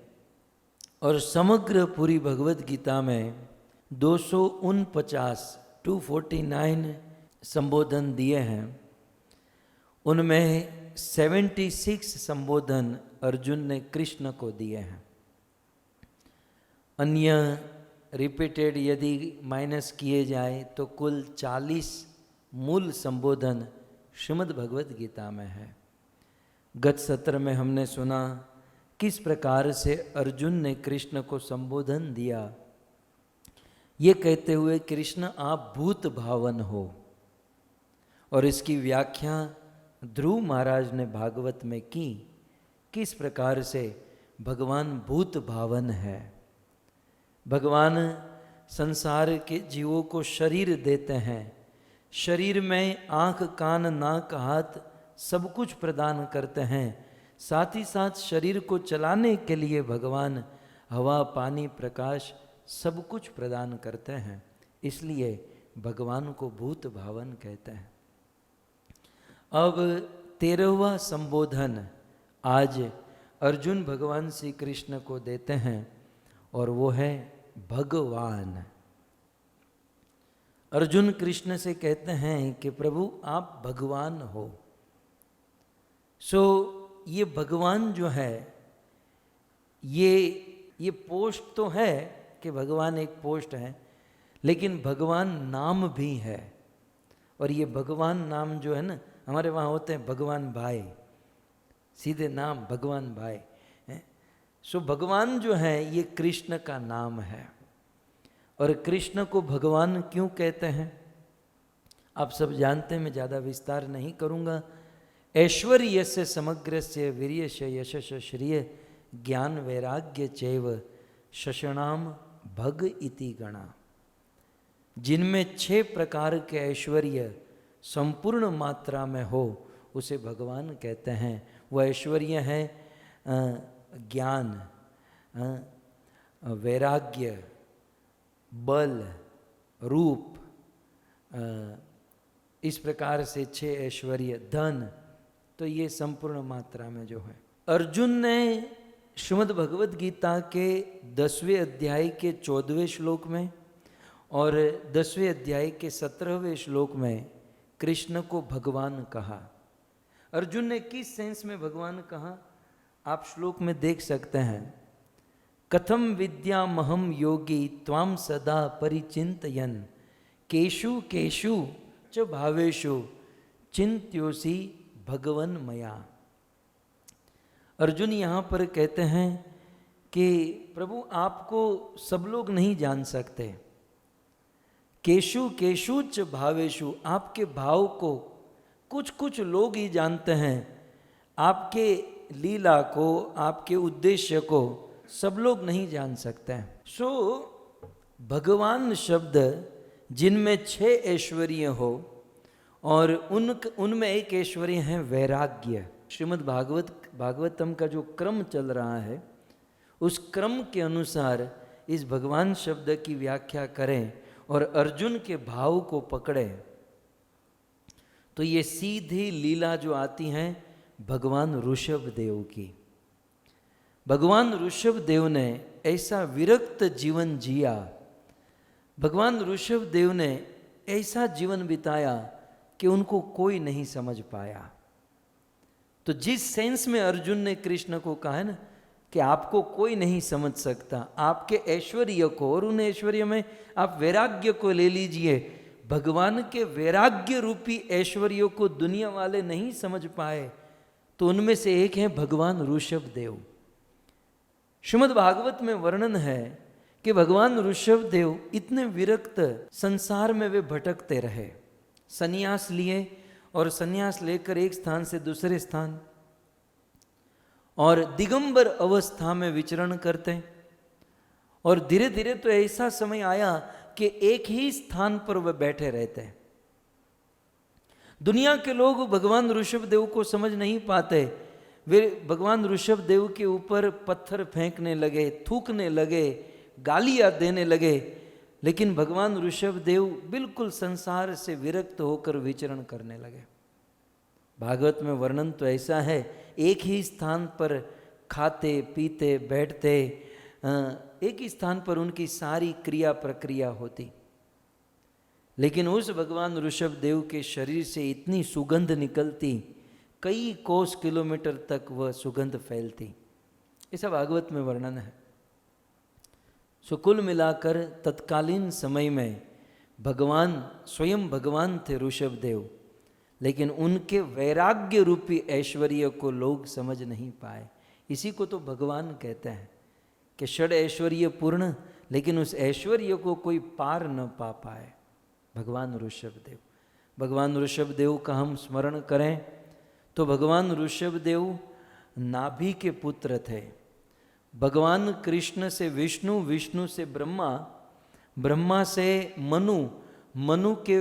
A: और समग्र पूरी भगवत गीता में 249 संबोधन दिए हैं। उनमें 76 संबोधन अर्जुन ने कृष्ण को दिए हैं। अन्य रिपीटेड यदि माइनस किए जाए तो कुल 40 मूल संबोधन श्रीमद् भगवत गीता में है। गत सत्र में हमने सुना किस प्रकार से अर्जुन ने कृष्ण को संबोधन दिया, ये कहते हुए कृष्ण आप भूत भावन हो, और इसकी व्याख्या ध्रुव महाराज ने भागवत में की, किस प्रकार से भगवान भूत भावन है। भगवान संसार के जीवों को शरीर देते हैं, शरीर में आँख, कान, नाक, हाथ सब कुछ प्रदान करते हैं, साथ ही साथ शरीर को चलाने के लिए भगवान हवा, पानी, प्रकाश सब कुछ प्रदान करते हैं, इसलिए भगवान को भूत भावन कहते हैं। अब 13वां संबोधन आज अर्जुन भगवान श्री कृष्ण को देते हैं और वो है भगवान। अर्जुन कृष्ण से कहते हैं कि प्रभु आप भगवान हो। ये भगवान जो है ये पोस्ट तो है कि भगवान एक पोस्ट है, लेकिन भगवान नाम भी है। और ये भगवान नाम जो है ना, हमारे वहाँ होते हैं भगवान भाई, सीधे नाम भगवान भाई है। भगवान जो है ये कृष्ण का नाम है। और कृष्ण को भगवान क्यों कहते हैं आप सब जानते हैं, मैं ज़्यादा विस्तार नहीं करूँगा। ऐश्वर्य से समग्र से वीर्य से यशस श्रिय ज्ञान वैराग्य चैव शशनाम भग इति गणा। जिनमें 6 प्रकार के ऐश्वर्य संपूर्ण मात्रा में हो उसे भगवान कहते हैं। वह ऐश्वर्य है ज्ञान, वैराग्य, बल, रूप, इस प्रकार से 6 ऐश्वर्य, धन, तो ये संपूर्ण मात्रा में जो है। अर्जुन ने श्रीमद् भगवद गीता के 10वें अध्याय के 14वें श्लोक में और 10वें अध्याय के 17वें श्लोक में कृष्ण को भगवान कहा। अर्जुन ने किस सेंस में भगवान कहा आप श्लोक में देख सकते हैं। कथम विद्यामहम योगी त्वाम सदा परिचिन्तयन् केषु केषु च भावेषु चिन्त्योसि भगवन मया। अर्जुन यहाँ पर कहते हैं कि प्रभु आपको सब लोग नहीं जान सकते। केशु केशु च भावेशु, आपके भाव को कुछ कुछ लोग ही जानते हैं। आपके लीला को, आपके उद्देश्य को सब लोग नहीं जान सकते हैं। भगवान शब्द जिनमें 6 ऐश्वर्य हो और उनमें एक ऐश्वर्य है वैराग्य। श्रीमद् भागवतम का जो क्रम चल रहा है उस क्रम के अनुसार इस भगवान शब्द की व्याख्या करें और अर्जुन के भाव को पकड़े तो ये सीधी लीला जो आती हैं भगवान ऋषभ देव की। भगवान ऋषभ देव ने ऐसा विरक्त जीवन जिया, भगवान ऋषभ देव ने ऐसा जीवन बिताया कि उनको कोई नहीं समझ पाया। तो जिस सेंस में अर्जुन ने कृष्ण को कहा है ना कि आपको कोई नहीं समझ सकता, आपके ऐश्वर्य को, और उन ऐश्वर्य में आप वैराग्य को ले लीजिए। भगवान के वैराग्य रूपी ऐश्वर्य को दुनिया वाले नहीं समझ पाए तो उनमें से एक है भगवान ऋषभ देव। श्रीमद् भागवत में वर्णन है कि भगवान ऋषभ देव इतने विरक्त संसार में वे भटकते रहे, संन्यास लिए और संन्यास लेकर एक स्थान से दूसरे स्थान और दिगंबर अवस्था में विचरण करते। और धीरे धीरे तो ऐसा समय आया कि एक ही स्थान पर वह बैठे रहते। दुनिया के लोग भगवान ऋषभ देव को समझ नहीं पाते। वे भगवान ऋषभ देव के ऊपर पत्थर फेंकने लगे, थूकने लगे, गालियां देने लगे, लेकिन भगवान ऋषभ देव बिल्कुल संसार से विरक्त होकर विचरण करने लगे। भागवत में वर्णन तो ऐसा है, एक ही स्थान पर खाते पीते बैठते, एक ही स्थान पर उनकी सारी क्रिया प्रक्रिया होती, लेकिन उस भगवान ऋषभ देव के शरीर से इतनी सुगंध निकलती, कई कोस किलोमीटर तक वह सुगंध फैलती। ऐसा भागवत में वर्णन है। कुल मिलाकर तत्कालीन समय में भगवान स्वयं भगवान थे ऋषभ देव, लेकिन उनके वैराग्य रूपी ऐश्वर्य को लोग समझ नहीं पाए। इसी को तो भगवान कहते हैं कि षड ऐश्वर्य पूर्ण, लेकिन उस ऐश्वर्य को कोई पार न पा पाए। भगवान ऋषभ देव, भगवान ऋषभ देव का हम स्मरण करें तो भगवान ऋषभ देव नाभि के पुत्र थे। भगवान कृष्ण से विष्णु, विष्णु से ब्रह्मा, ब्रह्मा से मनु, मनु के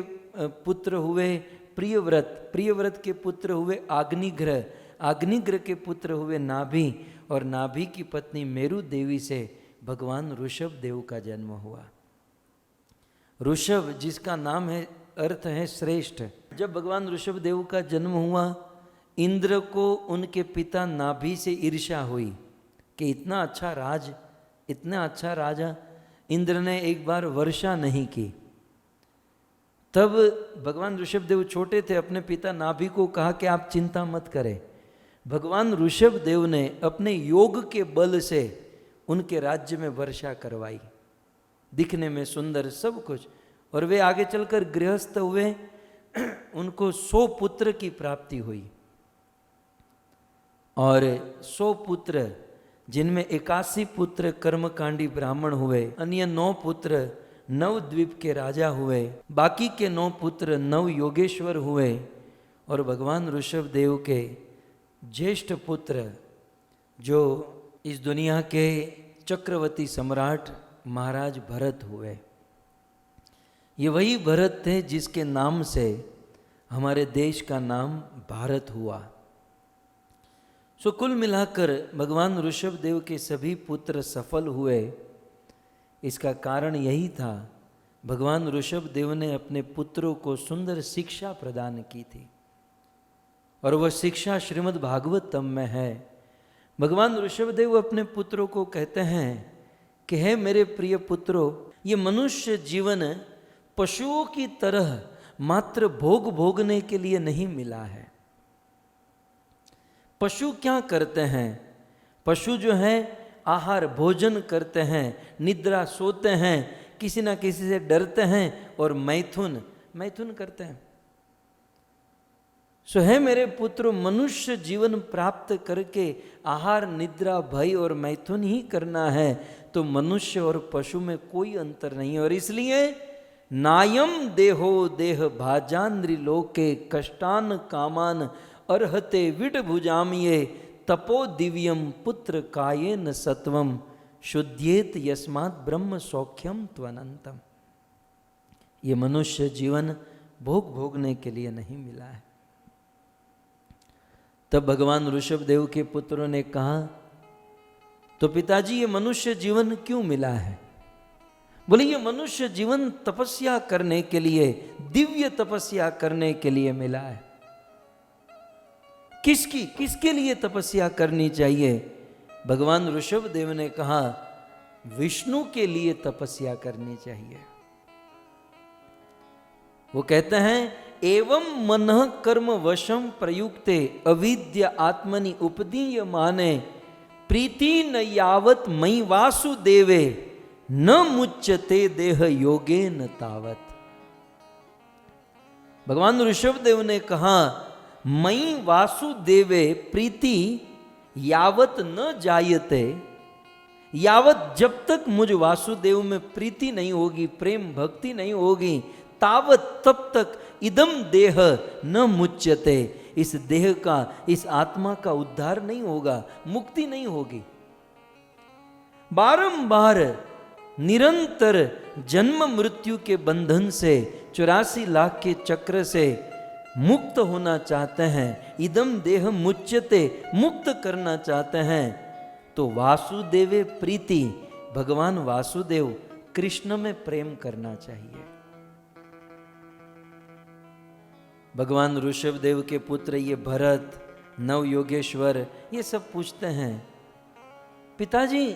A: पुत्र हुए प्रियव्रत, प्रियव्रत के पुत्र हुए अग्निग्रह, अग्निग्रह के पुत्र हुए नाभि, और नाभि की पत्नी मेरु देवी से भगवान ऋषभ देव का जन्म हुआ। ऋषभ जिसका नाम है, अर्थ है श्रेष्ठ। जब भगवान ऋषभ देव का जन्म हुआ, इंद्र को उनके पिता नाभि से ईर्ष्या हुई कि इतना अच्छा राजा इंद्र ने एक बार वर्षा नहीं की। तब भगवान ऋषभदेव छोटे थे, अपने पिता नाभि को कहा कि आप चिंता मत करें। भगवान ऋषभदेव ने अपने योग के बल से उनके राज्य में वर्षा करवाई, दिखने में सुंदर सब कुछ, और वे आगे चलकर गृहस्थ हुए। उनको 100 पुत्र की प्राप्ति हुई, और 100 पुत्र जिनमें 81 पुत्र कर्मकांडी ब्राह्मण हुए, अन्य 9 पुत्र नवद्वीप के राजा हुए, बाकी के 9 पुत्र नव योगेश्वर हुए, और भगवान ऋषभदेव के ज्येष्ठ पुत्र जो इस दुनिया के चक्रवर्ती सम्राट महाराज भरत हुए। ये वही भरत थे जिसके नाम से हमारे देश का नाम भारत हुआ। सो कुल मिलाकर भगवान ऋषभदेव के सभी पुत्र सफल हुए। इसका कारण यही था, भगवान ऋषभदेव ने अपने पुत्रों को सुंदर शिक्षा प्रदान की थी, और वह शिक्षा श्रीमद् भागवतम में है। भगवान ऋषभदेव अपने पुत्रों को कहते हैं कि हे मेरे प्रिय पुत्रों, ये मनुष्य जीवन पशुओं की तरह मात्र भोग भोगने के लिए नहीं मिला है। पशु क्या करते हैं? पशु जो है आहार भोजन करते हैं, निद्रा सोते हैं, किसी ना किसी से डरते हैं, और मैथुन करते हैं। सो है मेरे पुत्रों, मनुष्य जीवन प्राप्त करके आहार, निद्रा, भय और मैथुन ही करना है, तो मनुष्य और पशु में कोई अंतर नहीं। और इसलिए नायम देहो देह भाजान्द्रिलोके कष्टान कामान अर्हते विड भुजामिये तपो दिव्यम पुत्र कायेन सत्वम शुद्ध्येत यस्मात् ब्रह्म सौख्यम त्वनंतम। ये मनुष्य जीवन भोग भोगने के लिए नहीं मिला है। तब भगवान ऋषभदेव के पुत्रों ने कहा, तो पिताजी ये मनुष्य जीवन क्यों मिला है? बोले ये मनुष्य जीवन तपस्या करने के लिए, दिव्य तपस्या करने के लिए मिला है। किसके लिए तपस्या करनी चाहिए? भगवान ऋषभदेव ने कहा, विष्णु के लिए तपस्या करनी चाहिए। वो कहते हैं, एवं मनः कर्म वशम प्रयुक्ते अविद्या आत्मनि उपदीय माने प्रीति न यावत मयि वासुदेवे न मुच्यते देह योगे न तावत। भगवान ऋषभदेव ने कहा, मयि वासुदेवे प्रीति यावत न जायते, यावत जब तक मुझ वासुदेव में प्रीति नहीं होगी, प्रेम भक्ति नहीं होगी, तावत तब तक इदम देह न मुच्यते, इस देह का, इस आत्मा का उद्धार नहीं होगा, मुक्ति नहीं होगी। बारंबार निरंतर जन्म मृत्यु के बंधन से, 84 लाख के चक्र से मुक्त होना चाहते हैं, इदम देह मुच्यते, मुक्त करना चाहते हैं, तो वासुदेवे प्रीति, भगवान वासुदेव कृष्ण में प्रेम करना चाहिए। भगवान ऋषभदेव के पुत्र ये भरत, नव योगेश्वर, ये सब पूछते हैं, पिताजी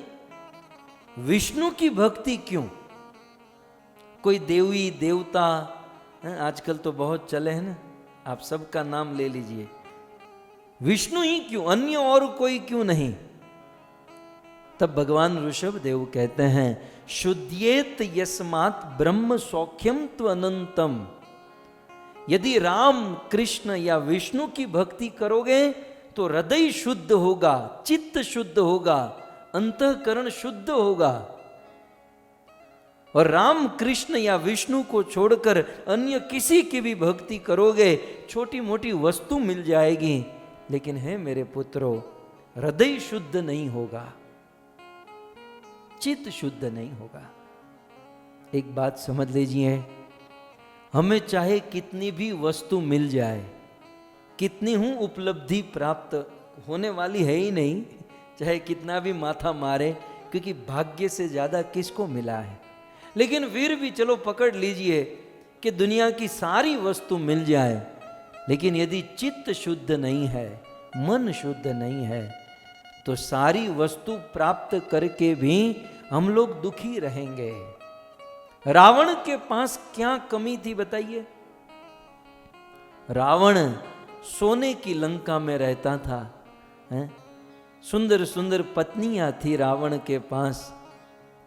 A: विष्णु की भक्ति क्यों? कोई देवी देवता आजकल तो बहुत चले हैं ना, आप सबका नाम ले लीजिए, विष्णु ही क्यों, अन्य और कोई क्यों नहीं? तब भगवान ऋषभदेव कहते हैं, शुद्ध्येत यस्मात् ब्रह्म सौख्यम त्वनंतम। यदि राम, कृष्ण या विष्णु की भक्ति करोगे तो हृदय शुद्ध होगा, चित्त शुद्ध होगा, अंतःकरण शुद्ध होगा। और राम, कृष्ण या विष्णु को छोड़कर अन्य किसी की भी भक्ति करोगे, छोटी मोटी वस्तु मिल जाएगी, लेकिन है मेरे पुत्रों, हृदय शुद्ध नहीं होगा, चित्त शुद्ध नहीं होगा। एक बात समझ लीजिए, हमें चाहे कितनी भी वस्तु मिल जाए, कितनी हूं उपलब्धि प्राप्त होने वाली है ही नहीं, चाहे कितना भी माथा मारे, क्योंकि भाग्य से ज्यादा किसको मिला है। लेकिन फिर भी चलो पकड़ लीजिए कि दुनिया की सारी वस्तु मिल जाए, लेकिन यदि चित्त शुद्ध नहीं है, मन शुद्ध नहीं है, तो सारी वस्तु प्राप्त करके भी हम लोग दुखी रहेंगे। रावण के पास क्या कमी थी बताइए? रावण सोने की लंका में रहता था, हैं? सुंदर सुंदर पत्नियां थी रावण के पास,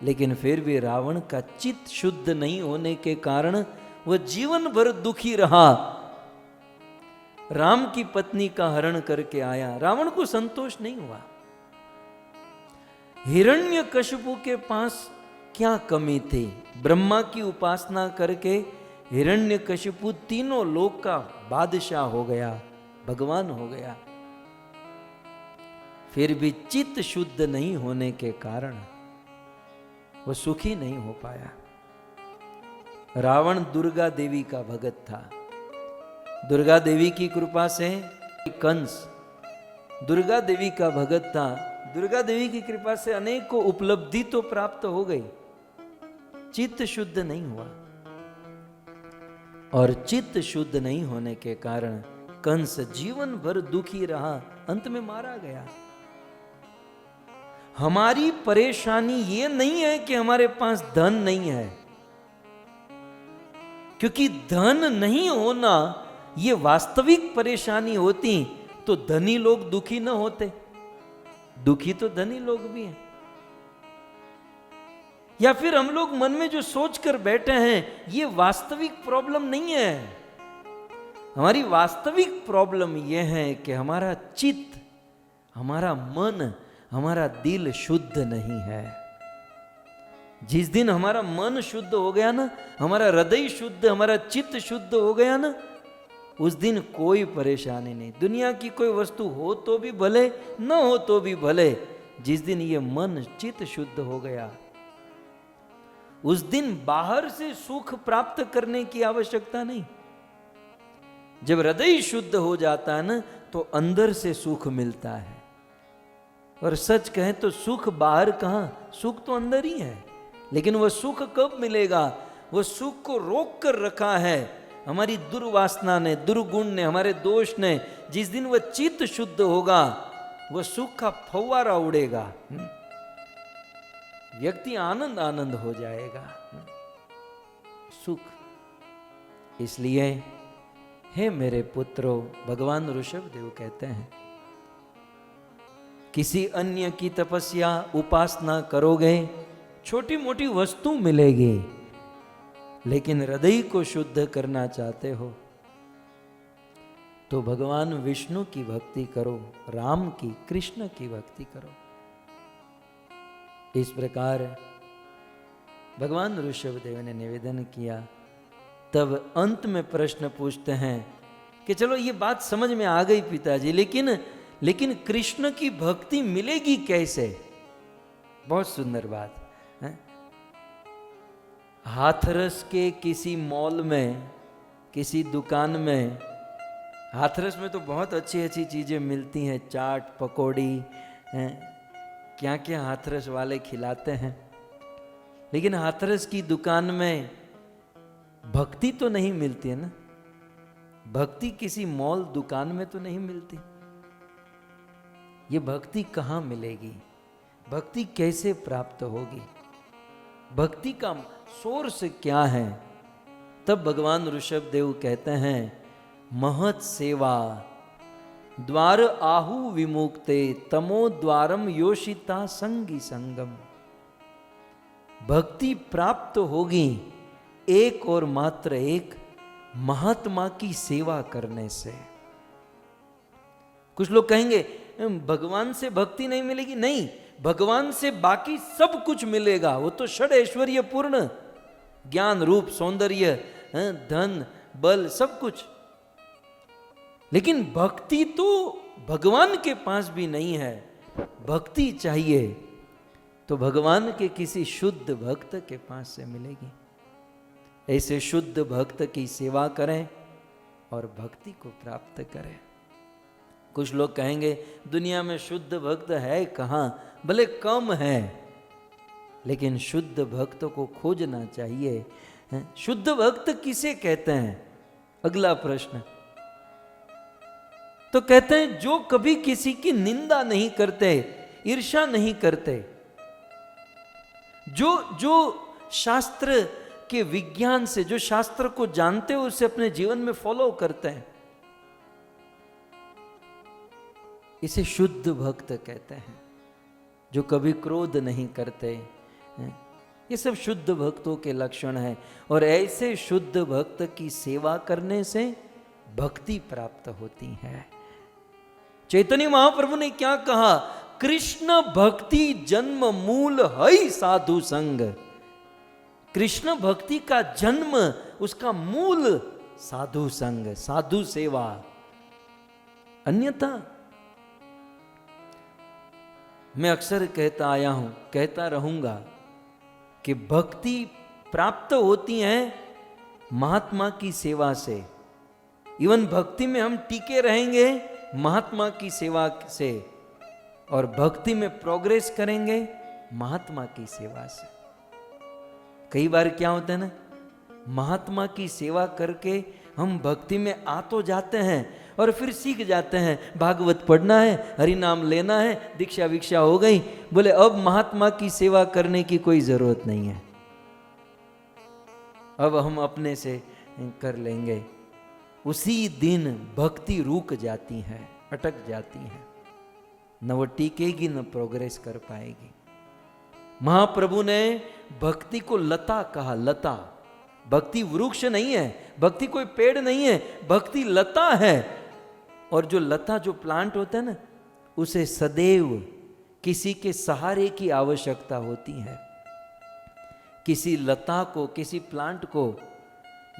A: लेकिन फिर भी रावण का चित्त शुद्ध नहीं होने के कारण वह जीवन भर दुखी रहा। राम की पत्नी का हरण करके आया, रावण को संतोष नहीं हुआ। हिरण्यकशिपु के पास क्या कमी थी? ब्रह्मा की उपासना करके हिरण्यकशिपु तीनों लोक का बादशाह हो गया, भगवान हो गया। फिर भी चित्त शुद्ध नहीं होने के कारण वो सुखी नहीं हो पाया। रावण दुर्गा देवी का भगत था। दुर्गा देवी की कृपा से कंस दुर्गा देवी का भगत था। दुर्गा देवी की कृपा से अनेकों उपलब्धि तो प्राप्त हो गई, चित्त शुद्ध नहीं हुआ। और चित्त शुद्ध नहीं होने के कारण कंस जीवन भर दुखी रहा, अंत में मारा गया। हमारी परेशानी ये नहीं है कि हमारे पास धन नहीं है, क्योंकि धन नहीं होना ये वास्तविक परेशानी होती तो धनी लोग दुखी न होते। दुखी तो धनी लोग भी हैं। या फिर हम लोग मन में जो सोच कर बैठे हैं ये वास्तविक प्रॉब्लम नहीं है। हमारी वास्तविक प्रॉब्लम यह है कि हमारा चित्त, हमारा मन, हमारा दिल शुद्ध नहीं है। जिस दिन हमारा मन शुद्ध हो गया ना, हमारा हृदय शुद्ध, हमारा चित्त शुद्ध हो गया ना, उस दिन कोई परेशानी नहीं। दुनिया की कोई वस्तु हो तो भी भले, न हो तो भी भले। जिस दिन ये मन चित्त शुद्ध हो गया, उस दिन बाहर से सुख प्राप्त करने की आवश्यकता नहीं। जब हृदय शुद्ध हो जाता है ना, तो अंदर से सुख मिलता है। और सच कहें तो सुख बाहर कहां, सुख तो अंदर ही है। लेकिन वह सुख कब मिलेगा? वह सुख को रोक कर रखा है हमारी दुर्वासना ने, दुर्गुण ने, हमारे दोष ने। जिस दिन वह चित्त शुद्ध होगा, वह सुख का फव्वारा उड़ेगा, व्यक्ति आनंद आनंद हो जाएगा। सुख। इसलिए हे मेरे पुत्रों, भगवान ऋषभदेव कहते हैं, किसी अन्य की तपस्या उपासना करोगे, छोटी मोटी वस्तु मिलेगी, लेकिन हृदय को शुद्ध करना चाहते हो तो भगवान विष्णु की भक्ति करो, राम की, कृष्ण की भक्ति करो। इस प्रकार भगवान ऋषभदेव ने निवेदन किया। तब अंत में प्रश्न पूछते हैं कि चलो ये बात समझ में आ गई पिताजी, लेकिन कृष्ण की भक्ति मिलेगी कैसे? बहुत सुंदर बात है। हाथरस के किसी मॉल में, किसी दुकान में, हाथरस में तो बहुत अच्छी अच्छी चीजें मिलती हैं, चाट, पकौड़ी, क्या क्या हाथरस वाले खिलाते हैं। लेकिन हाथरस की दुकान में भक्ति तो नहीं मिलती है ना। भक्ति किसी मॉल दुकान में तो नहीं मिलती। ये भक्ति कहाँ मिलेगी? भक्ति कैसे प्राप्त होगी? भक्ति का सोर्स क्या है? तब भगवान ऋषभदेव कहते हैं, महत सेवा द्वार आहु विमुक्ते तमो द्वारम योषिता संगी संगम। भक्ति प्राप्त होगी एक और मात्र एक महात्मा की सेवा करने से। कुछ लोग कहेंगे भगवान से भक्ति नहीं मिलेगी। नहीं, भगवान से बाकी सब कुछ मिलेगा। वो तो षड ऐश्वर्य पूर्ण, ज्ञान, रूप, सौंदर्य, धन, बल, सब कुछ। लेकिन भक्ति तो भगवान के पास भी नहीं है। भक्ति चाहिए तो भगवान के किसी शुद्ध भक्त के पास से मिलेगी। ऐसे शुद्ध भक्त की सेवा करें और भक्ति को प्राप्त करें। कुछ लोग कहेंगे दुनिया में शुद्ध भक्त है कहाँ? भले कम है, लेकिन शुद्ध भक्त को खोजना चाहिए। शुद्ध भक्त किसे कहते हैं? अगला प्रश्न। तो कहते हैं जो कभी किसी की निंदा नहीं करते, ईर्ष्या नहीं करते, जो जो शास्त्र के विज्ञान से, जो शास्त्र को जानते हो उसे अपने जीवन में फॉलो करते हैं, इसे शुद्ध भक्त कहते हैं। जो कभी क्रोध नहीं करते, ये सब शुद्ध भक्तों के लक्षण हैं। और ऐसे शुद्ध भक्त की सेवा करने से भक्ति प्राप्त होती है। चैतन्य महाप्रभु ने क्या कहा? कृष्ण भक्ति जन्म मूल है साधु संग। कृष्ण भक्ति का जन्म, उसका मूल साधु संग, साधु सेवा। अन्यथा मैं अक्सर कहता आया हूं, कहता रहूंगा कि भक्ति प्राप्त होती है महात्मा की सेवा से। इवन भक्ति में हम टिके रहेंगे महात्मा की सेवा से, और भक्ति में प्रोग्रेस करेंगे महात्मा की सेवा से। कई बार क्या होता है ना, महात्मा की सेवा करके हम भक्ति में आ तो जाते हैं और फिर सीख जाते हैं, भागवत पढ़ना है, हरि नाम लेना है, दीक्षा विक्षा हो गई, बोले अब महात्मा की सेवा करने की कोई जरूरत नहीं है, अब हम अपने से कर लेंगे। उसी दिन भक्ति रुक जाती है, अटक जाती है, न वो टिकेगी न प्रोग्रेस कर पाएगी। महाप्रभु ने भक्ति को लता कहा, लता। भक्ति वृक्ष नहीं है, भक्ति कोई पेड़ नहीं है, भक्ति लता है। और जो लता, जो प्लांट होता है ना, उसे सदैव किसी के सहारे की आवश्यकता होती है। किसी लता को, किसी प्लांट को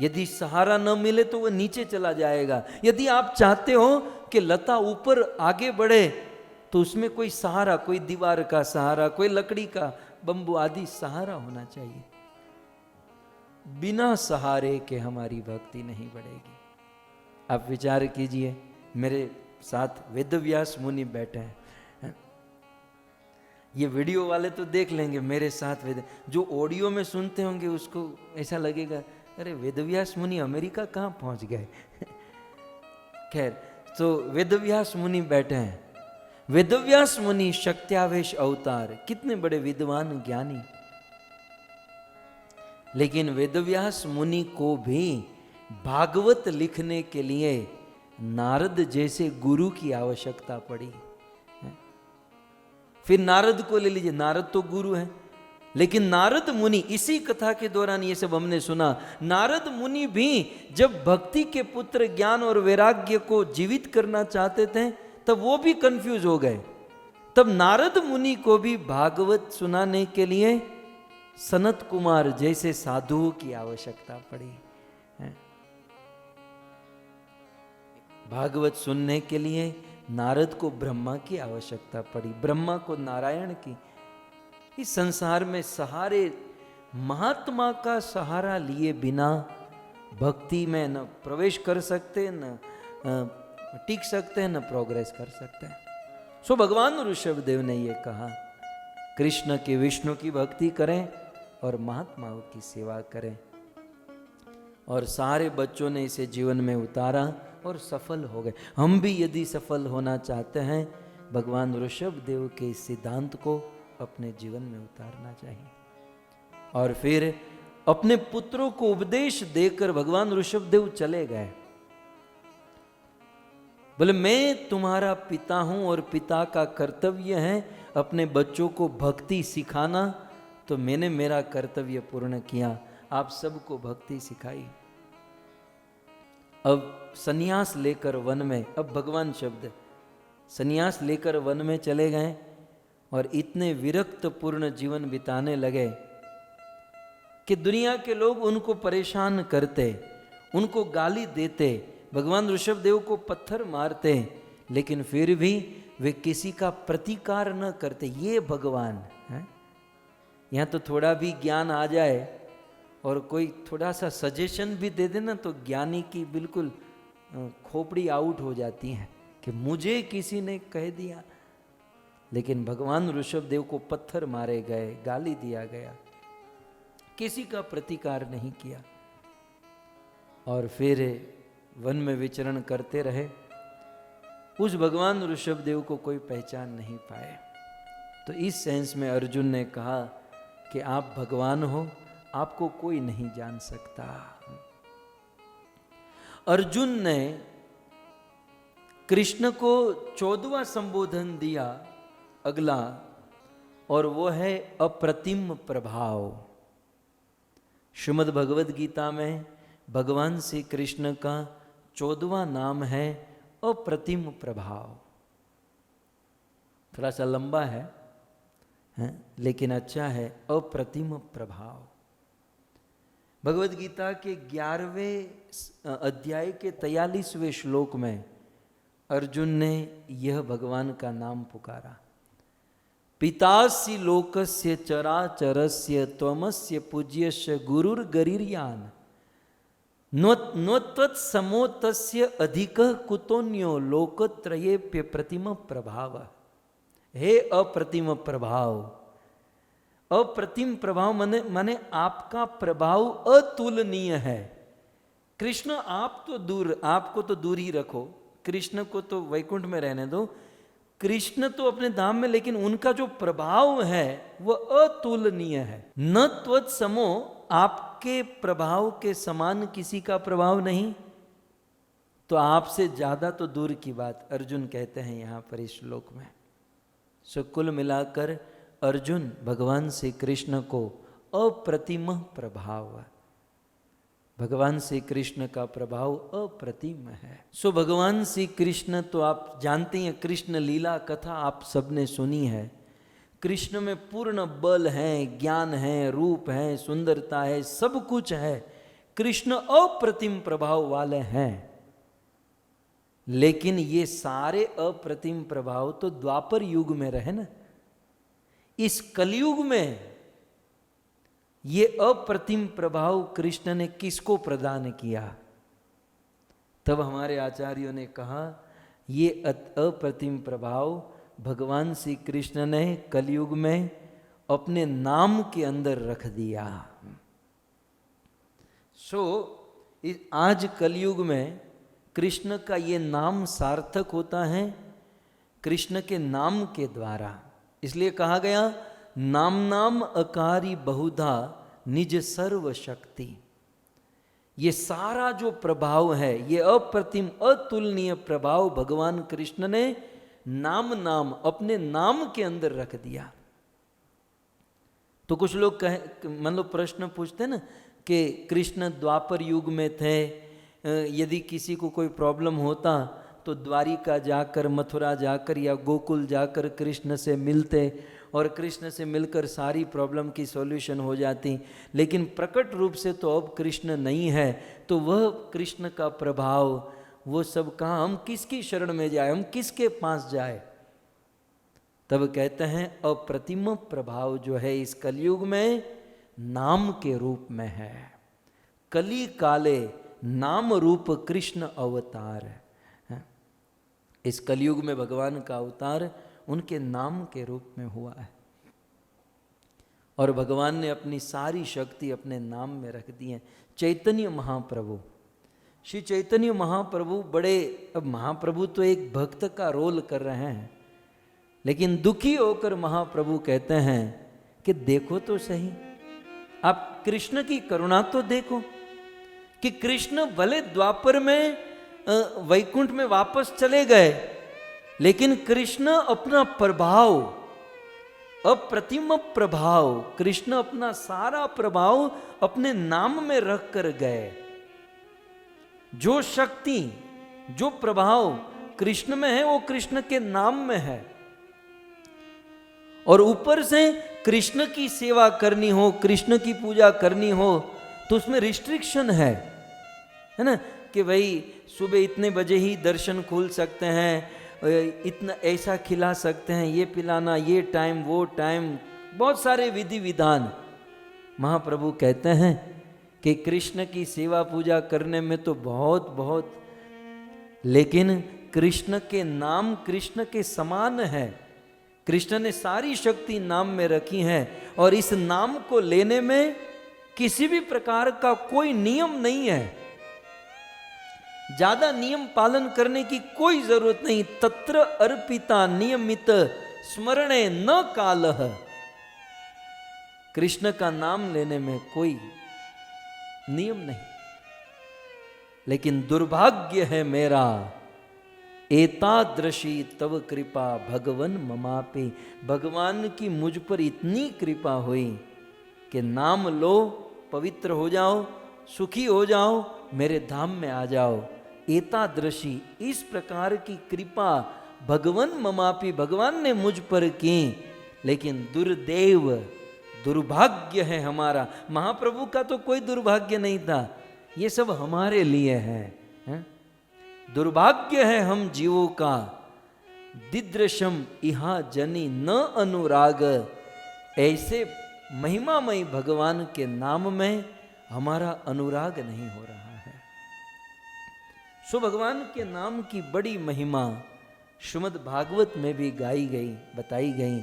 A: यदि सहारा न मिले तो वह नीचे चला जाएगा। यदि आप चाहते हो कि लता ऊपर आगे बढ़े तो उसमें कोई सहारा, कोई दीवार का सहारा, कोई लकड़ी का, बंबू आदि सहारा होना चाहिए। बिना सहारे के हमारी भक्ति नहीं बढ़ेगी। आप विचार कीजिए, मेरे साथ वेदव्यास मुनि बैठे हैं, ये वीडियो वाले तो देख लेंगे, मेरे साथ जो ऑडियो में सुनते होंगे उसको ऐसा लगेगा अरे वेदव्यास मुनि अमेरिका कहाँ पहुंच गए। खैर, तो वेदव्यास मुनि बैठे हैं। वेदव्यास मुनि शक्त्यावेश अवतार, कितने बड़े विद्वान ज्ञानी। लेकिन वेदव्यास मुनि को भी भागवत लिखने के लिए नारद जैसे गुरु की आवश्यकता पड़ी। फिर नारद को ले लीजिए, नारद तो गुरु है, लेकिन नारद मुनि, इसी कथा के दौरान ये सब हमने सुना, नारद मुनि भी जब भक्ति के पुत्र ज्ञान और वैराग्य को जीवित करना चाहते थे तब वो भी कंफ्यूज हो गए। तब नारद मुनि को भी भागवत सुनाने के लिए सनत कुमार जैसे साधुओं की आवश्यकता पड़ी। भागवत सुनने के लिए नारद को ब्रह्मा की आवश्यकता पड़ी, ब्रह्मा को नारायण की। इस संसार में सहारे, महात्मा का सहारा लिए बिना भक्ति में न प्रवेश कर सकते, न टिक सकते, न प्रोग्रेस कर सकते। सो भगवान ऋषभदेव ने ये कहा, कृष्ण की, विष्णु की भक्ति करें और महात्माओं की सेवा करें। और सारे बच्चों ने इसे जीवन में उतारा और सफल हो गए। हम भी यदि सफल होना चाहते हैं, भगवान ऋषभदेव के इस सिद्धांत को अपने जीवन में उतारना चाहिए। और फिर अपने पुत्रों को उपदेश देकर भगवान ऋषभदेव चले गए। बोले मैं तुम्हारा पिता हूं और पिता का कर्तव्य है अपने बच्चों को भक्ति सिखाना, तो मैंने मेरा कर्तव्य पूर्ण किया, आप सबको भक्ति सिखाई। अब सन्यास लेकर वन में, अब भगवान शब्द, सन्यास लेकर वन में चले गए और इतने विरक्त पूर्ण जीवन बिताने लगे कि दुनिया के लोग उनको परेशान करते, उनको गाली देते, भगवान ऋषभदेव को पत्थर मारते, लेकिन फिर भी वे किसी का प्रतिकार न करते। ये भगवान है। यहाँ तो थोड़ा भी ज्ञान आ जाए और कोई थोड़ा सा सजेशन भी दे देना तो ज्ञानी की बिल्कुल खोपड़ी आउट हो जाती है कि मुझे किसी ने कह दिया। लेकिन भगवान ऋषभदेव को पत्थर मारे गए, गाली दिया गया, किसी का प्रतिकार नहीं किया। और फिर वन में विचरण करते रहे। उस भगवान ऋषभदेव को कोई पहचान नहीं पाए। तो इस सेंस में अर्जुन ने कहा कि आप भगवान हो, आपको कोई नहीं जान सकता। अर्जुन ने कृष्ण को 14वां संबोधन दिया अगला, और वो है अप्रतिम प्रभाव। श्रीमद् भगवद गीता में भगवान श्री कृष्ण का 14वां नाम है अप्रतिम प्रभाव। थोड़ा सा लंबा है लेकिन अच्छा है, अप्रतिम प्रभाव। भगवद गीता के 11वें अध्याय के 43वें श्लोक में अर्जुन ने यह भगवान का नाम पुकारा। पितासि लोकस्य चराचरस्य त्वमस्य पूज्यस्य गुरुर्गरीर्यान् नोत्वत् समो तस्य अधिकः कुतोन्यो लोकत्रयेप्य प्रतिम प्रभाव। हे अप्रतिम प्रभाव, अप्रतिम प्रभाव माने आपका प्रभाव अतुलनीय है। कृष्ण आप तो दूर, आपको तो दूर ही रखो, कृष्ण को तो वैकुंठ में रहने दो, कृष्ण तो अपने धाम में, लेकिन उनका जो प्रभाव है वह अतुलनीय है। न त्वत् समो, आपके प्रभाव के समान किसी का प्रभाव नहीं, तो आपसे ज्यादा तो दूर की बात अर्जुन कहते हैं यहां पर इस श्लोक में। सो कुल मिलाकर अर्जुन भगवान श्री कृष्ण को अप्रतिम प्रभाव, भगवान श्री कृष्ण का प्रभाव अप्रतिम है। सो भगवान श्री कृष्ण तो आप जानते हैं, कृष्ण लीला कथा आप सबने सुनी है। कृष्ण में पूर्ण बल है, ज्ञान है, रूप है, सुंदरता है, सब कुछ है। कृष्ण अप्रतिम प्रभाव वाले हैं। लेकिन ये सारे अप्रतिम प्रभाव तो द्वापर युग में रहे ना। इस कलयुग में ये अप्रतिम प्रभाव कृष्ण ने किसको प्रदान किया? तब हमारे आचार्यों ने कहा ये अप्रतिम प्रभाव भगवान श्री कृष्ण ने कलयुग में अपने नाम के अंदर रख दिया। आज कलयुग में कृष्ण का ये नाम सार्थक होता है कृष्ण के नाम के द्वारा। इसलिए कहा गया नाम नाम अकारी बहुधा निज सर्व शक्ति। ये सारा जो प्रभाव है, ये अप्रतिम अतुलनीय प्रभाव भगवान कृष्ण ने नाम नाम अपने नाम के अंदर रख दिया। तो कुछ लोग मतलब प्रश्न पूछते ना कि कृष्ण द्वापर युग में थे, यदि किसी को कोई प्रॉब्लम होता तो द्वारिका जाकर, मथुरा जाकर या गोकुल जाकर कृष्ण से मिलते और कृष्ण से मिलकर सारी प्रॉब्लम की सॉल्यूशन हो जाती। लेकिन प्रकट रूप से तो अब कृष्ण नहीं है, तो वह कृष्ण का प्रभाव वो सब कहाँ, हम किसकी शरण में जाए, हम किसके पास जाए? तब कहते हैं अप्रतिम प्रभाव जो है इस कलयुग में नाम के रूप में है। कली काले नाम रूप कृष्ण अवतार है। इस कलयुग में भगवान का अवतार उनके नाम के रूप में हुआ है और भगवान ने अपनी सारी शक्ति अपने नाम में रख दी है। चैतन्य महाप्रभु, श्री चैतन्य महाप्रभु बड़े, अब महाप्रभु तो एक भक्त का रोल कर रहे हैं, लेकिन दुखी होकर महाप्रभु कहते हैं कि देखो तो सही, आप कृष्ण की करुणा तो देखो कि कृष्ण भले द्वापर में वैकुंठ में वापस चले गए, लेकिन कृष्ण अपना प्रभाव, अप्रतिम प्रभाव, कृष्ण अपना सारा प्रभाव अपने नाम में रख कर गए। जो शक्ति, जो प्रभाव कृष्ण में है वो कृष्ण के नाम में है। और ऊपर से कृष्ण की सेवा करनी हो, कृष्ण की पूजा करनी हो तो उसमें रिस्ट्रिक्शन है ना, कि भाई सुबह इतने बजे ही दर्शन खोल सकते हैं, इतना ऐसा खिला सकते हैं, ये पिलाना, ये टाइम, वो टाइम, बहुत सारे विधि विधान। महाप्रभु कहते हैं कि कृष्ण की सेवा पूजा करने में तो बहुत बहुत, लेकिन कृष्ण के नाम कृष्ण के समान है। कृष्ण ने सारी शक्ति नाम में रखी है और इस नाम को लेने में किसी भी प्रकार का कोई नियम नहीं है। ज्यादा नियम पालन करने की कोई जरूरत नहीं। तत्र अर्पिता नियमित स्मरणे न कालह। कृष्ण का नाम लेने में कोई नियम नहीं। लेकिन दुर्भाग्य है मेरा, एतादृशी तव कृपा भगवन ममापे। भगवान की मुझ पर इतनी कृपा हुई कि नाम लो, पवित्र हो जाओ, सुखी हो जाओ, मेरे धाम में आ जाओ। एतादृशी, इस प्रकार की कृपा भगवन ममापी, भगवान ने मुझ पर की। लेकिन दुर्दैव, दुर्भाग्य है हमारा। महाप्रभु का तो कोई दुर्भाग्य नहीं था, ये सब हमारे लिए है। दुर्भाग्य है हम जीवों का। दिदृशम इहा जनी न अनुराग। ऐसे महिमामय भगवान के नाम में हमारा अनुराग नहीं हो रहा है। सो भगवान के नाम की बड़ी महिमा श्रीमद् भागवत में भी गाई गई, बताई गई।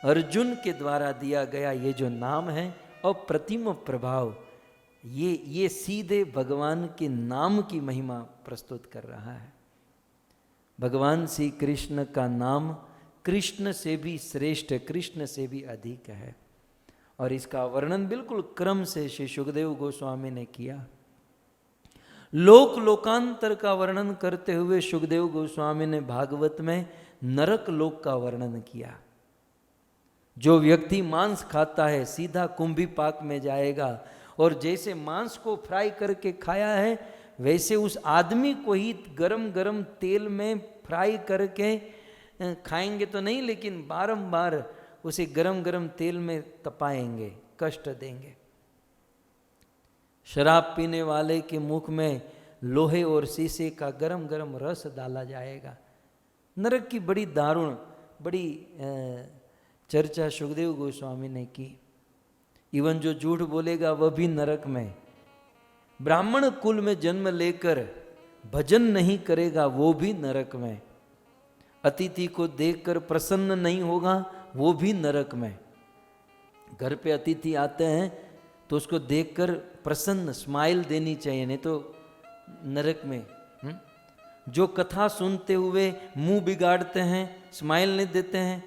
A: अर्जुन के द्वारा दिया गया ये जो नाम है अप्रतिम प्रभाव, ये सीधे भगवान के नाम की महिमा प्रस्तुत कर रहा है। भगवान श्री कृष्ण का नाम कृष्ण से भी श्रेष्ठ, कृष्ण से भी अधिक है। और इसका वर्णन बिल्कुल क्रम से श्री सुखदेव गोस्वामी ने किया। लोक लोकांतर का वर्णन करते हुए सुखदेव गोस्वामी ने भागवत में नरक लोक का वर्णन किया। जो व्यक्ति मांस खाता है सीधा कुंभी पाक में जाएगा, और जैसे मांस को फ्राई करके खाया है वैसे उस आदमी को ही गरम गरम तेल में फ्राई करके खाएंगे तो नहीं, लेकिन बारंबार उसे गरम गरम तेल में तपाएंगे, कष्ट देंगे। शराब पीने वाले के मुख में लोहे और शीशे का गरम गरम रस डाला जाएगा। नरक की बड़ी दारुण, बड़ी चर्चा सुखदेव गोस्वामी ने की। इवन जो झूठ बोलेगा वह भी नरक में। ब्राह्मण कुल में जन्म लेकर भजन नहीं करेगा वो भी नरक में। अतिथि को देखकर प्रसन्न नहीं होगा वो भी नरक में। घर पे अतिथि आते हैं तो उसको देखकर प्रसन्न स्माइल देनी चाहिए, नहीं तो नरक में। जो कथा सुनते हुए मुंह बिगाड़ते हैं, स्माइल नहीं देते हैं,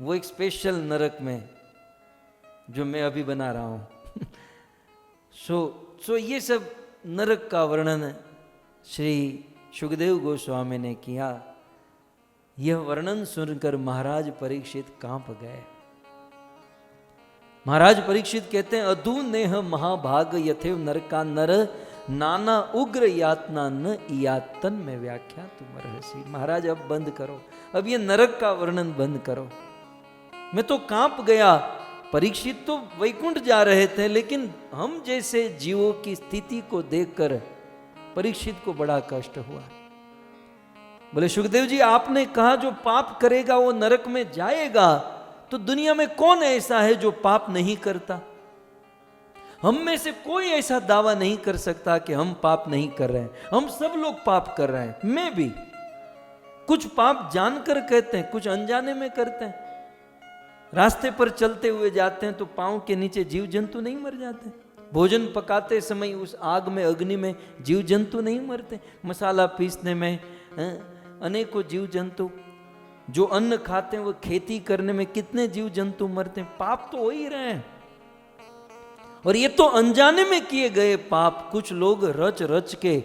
A: वो एक स्पेशल नरक में जो मैं अभी बना रहा हूं। सो ये सब नरक का वर्णन श्री सुखदेव गोस्वामी ने किया। यह वर्णन सुनकर महाराज परीक्षित कांप गए। महाराज परीक्षित कहते हैं, अधु नेह महाभाग यथेव नरका नर नाना उग्र यातना न यातन में व्याख्या तुम रहसी। महाराज अब बंद करो, अब ये नरक का वर्णन बंद करो। मैं तो कांप गया। परीक्षित तो वैकुंठ जा रहे थे, लेकिन हम जैसे जीवों की स्थिति को देखकर परीक्षित को बड़ा कष्ट हुआ। बोले सुखदेव जी, आपने कहा जो पाप करेगा वो नरक में जाएगा, तो दुनिया में कौन ऐसा है जो पाप नहीं करता? हम में से कोई ऐसा दावा नहीं कर सकता कि हम पाप नहीं कर रहे हैं। हम सब लोग पाप कर रहे हैं, मैं भी। कुछ पाप जानकर कहते हैं, कुछ अनजाने में करते हैं। रास्ते पर चलते हुए जाते हैं तो पांव के नीचे जीव जंतु नहीं मर जाते। भोजन पकाते समय उस आग में, अग्नि में जीव जंतु नहीं मरते। मसाला पीसने में अनेकों जीव जंतु, जो अन्न खाते हैं वो खेती करने में कितने जीव जंतु मरते हैं। पाप तो हो ही रहे हैं, और ये तो अनजाने में किए गए पाप। कुछ लोग रच रच के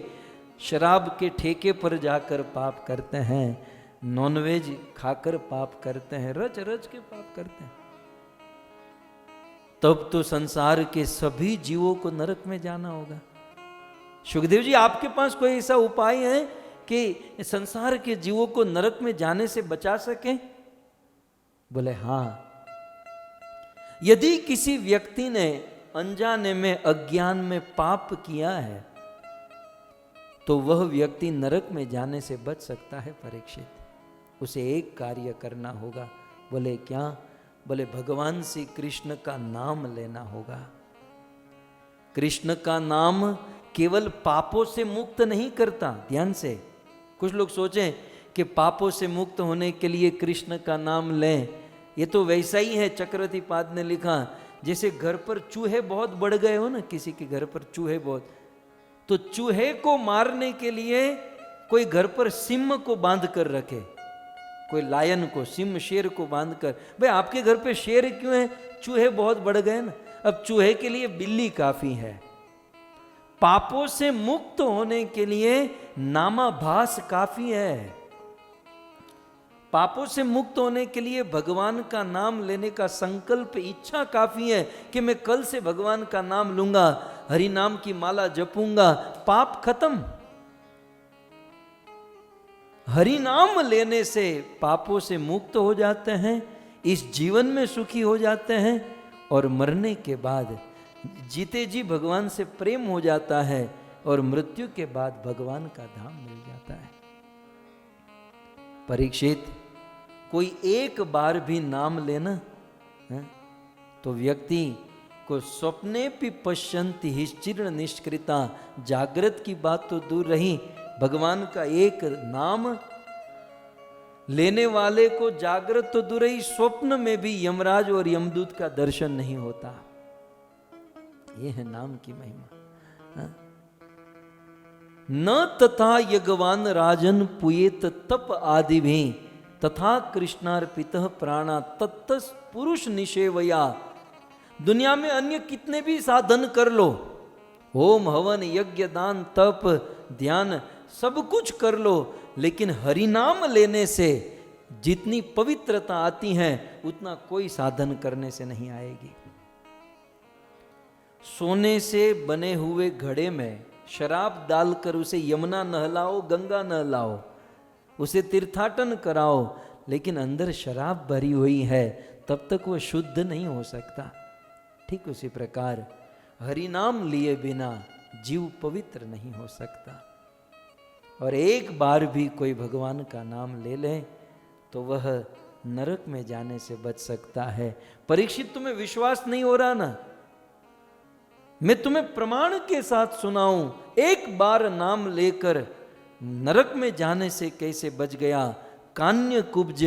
A: शराब के ठेके पर जाकर पाप करते हैं, नॉनवेज खाकर पाप करते हैं, रच रच के पाप करते हैं। तब तो संसार के सभी जीवों को नरक में जाना होगा। सुखदेव जी, आपके पास कोई ऐसा उपाय है कि संसार के जीवों को नरक में जाने से बचा सके? बोले हाँ, यदि किसी व्यक्ति ने अनजाने में, अज्ञान में पाप किया है तो वह व्यक्ति नरक में जाने से बच सकता है परीक्षित। उसे एक कार्य करना होगा। बोले क्या? बोले भगवान श्री कृष्ण का नाम लेना होगा। कृष्ण का नाम केवल पापों से मुक्त नहीं करता। ध्यान से, कुछ लोग सोचें कि पापों से मुक्त होने के लिए कृष्ण का नाम लें। ये तो वैसा ही है, चक्रवर्ती पाद ने लिखा, जैसे घर पर चूहे बहुत बढ़ गए हो ना, किसी के घर पर चूहे बहुत, तो चूहे को मारने के लिए कोई घर पर सिंह को बांध कर रखे, कोई लायन को, सिंह शेर को बांध कर। भाई आपके घर पे शेर क्यों है? चूहे बहुत बढ़ गए ना। अब चूहे के लिए बिल्ली काफी है। पापों से मुक्त होने के लिए नामाभास काफी है। पापों से मुक्त होने के लिए भगवान का नाम लेने का संकल्प, इच्छा काफी है कि मैं कल से भगवान का नाम लूंगा, हरि नाम की माला जपूंगा, पाप खत्म। हरि नाम लेने से पापों से मुक्त हो जाते हैं, इस जीवन में सुखी हो जाते हैं, और मरने के बाद जीते जी भगवान से प्रेम हो जाता है, और मृत्यु के बाद भगवान का धाम मिल जाता है। परीक्षित, कोई एक बार भी नाम लेना है तो व्यक्ति को स्वप्ने पि पश्यन्ति हिश्चिर्ण निष्कृता, जागृत की बात तो दूर रही, भगवान का एक नाम लेने वाले को जागृत तो दूर रही, स्वप्न में भी यमराज और यमदूत का दर्शन नहीं होता। यह है नाम की महिमा। हाँ? न तथा यज्ञवान राजन पुयेत तप आदि भी तथा कृष्णार्पित प्राणा तत्तस पुरुष निषेवया। दुनिया में अन्य कितने भी साधन कर लो, होम हवन यज्ञ दान तप ध्यान सब कुछ कर लो, लेकिन हरि नाम लेने से जितनी पवित्रता आती है उतना कोई साधन करने से नहीं आएगी। सोने से बने हुए घड़े में शराब डालकर उसे यमुना नहलाओ, गंगा नहलाओ, उसे तीर्थाटन कराओ, लेकिन अंदर शराब भरी हुई है, तब तक वो शुद्ध नहीं हो सकता। ठीक उसी प्रकार हरि नाम लिए बिना जीव पवित्र नहीं हो सकता। और एक बार भी कोई भगवान का नाम ले ले तो वह नरक में जाने से बच सकता है। परीक्षित, तुम्हें विश्वास नहीं हो रहा ना? मैं तुम्हें प्रमाण के साथ सुनाऊं, एक बार नाम लेकर नरक में जाने से कैसे बच गया। कान्य कुब्ज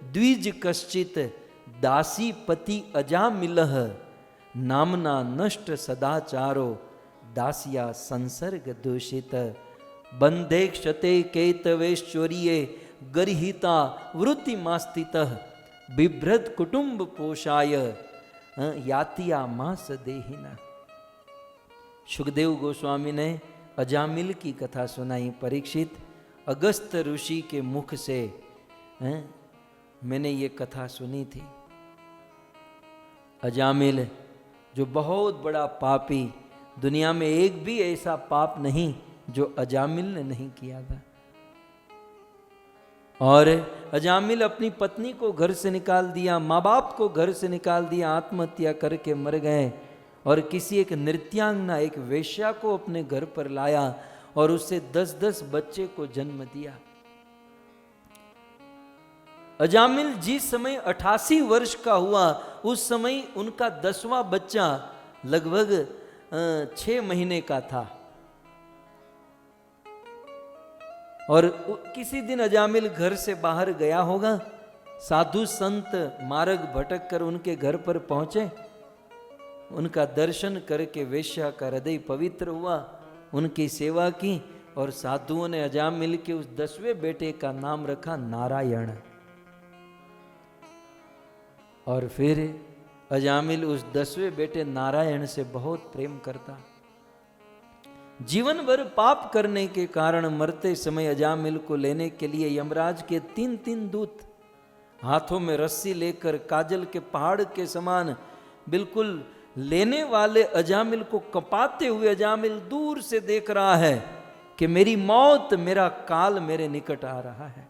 A: द्विज कश्चित दासी पति अजामिलह, नामना नष्ट सदाचारो दासिया संसर्ग दूषित। बंधे क्षते केतवेश्चोरिये गरिहिता वृत्ति मास्तितः, बिभ्रत कुटुंब पोषाय यातिया मास देहिना। सुखदेव गोस्वामी ने अजामिल की कथा सुनाई। परीक्षित, अगस्त ऋषि के मुख से मैंने ये कथा सुनी थी। अजामिल जो बहुत बड़ा पापी, दुनिया में एक भी ऐसा पाप नहीं जो अजामिल ने नहीं किया था। और अजामिल अपनी पत्नी को घर से निकाल दिया, माँ बाप को घर से निकाल दिया, आत्महत्या करके मर गए, और किसी एक नृत्यांगना, एक वेश्या को अपने घर पर लाया और उससे 10-10 बच्चे को जन्म दिया। अजामिल जिस समय 88 वर्ष का हुआ, उस समय उनका 10वां बच्चा लगभग 6 महीने का था। और किसी दिन अजामिल घर से बाहर गया होगा, साधु संत मार्ग भटक कर उनके घर पर पहुंचे, उनका दर्शन करके वेश्या का हृदय पवित्र हुआ, उनकी सेवा की, और साधुओं ने अजामिल के उस 10वें बेटे का नाम रखा नारायण। और फिर अजामिल उस 10वें बेटे नारायण से बहुत प्रेम करता। जीवन भर पाप करने के कारण मरते समय अजामिल को लेने के लिए यमराज के 3 दूत हाथों में रस्सी लेकर काजल के पहाड़ के समान बिल्कुल लेने वाले अजामिल को कपाते हुए अजामिल दूर से देख रहा है कि मेरी मौत, मेरा काल मेरे निकट आ रहा है।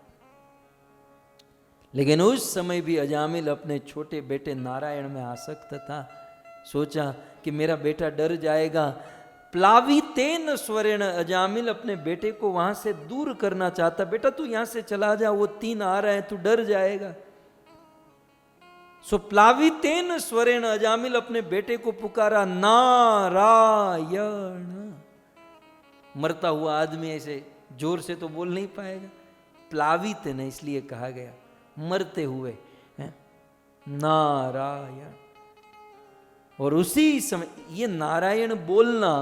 A: लेकिन उस समय भी अजामिल अपने छोटे बेटे नारायण में आसक्त था। सोचा कि मेरा बेटा डर जाएगा। प्लावितेन स्वरेण, अजामिल अपने बेटे को वहां से दूर करना चाहता, बेटा तू यहां से चला जा, वो 3 आ रहे हैं, तू डर जाएगा। सो प्लावितेन स्वरेण, अजामिल अपने बेटे को पुकारा नारायण। मरता हुआ आदमी ऐसे जोर से तो बोल नहीं पाएगा, प्लावित ने इसलिए कहा गया, मरते हुए नारायण। और उसी समय ये नारायण बोलना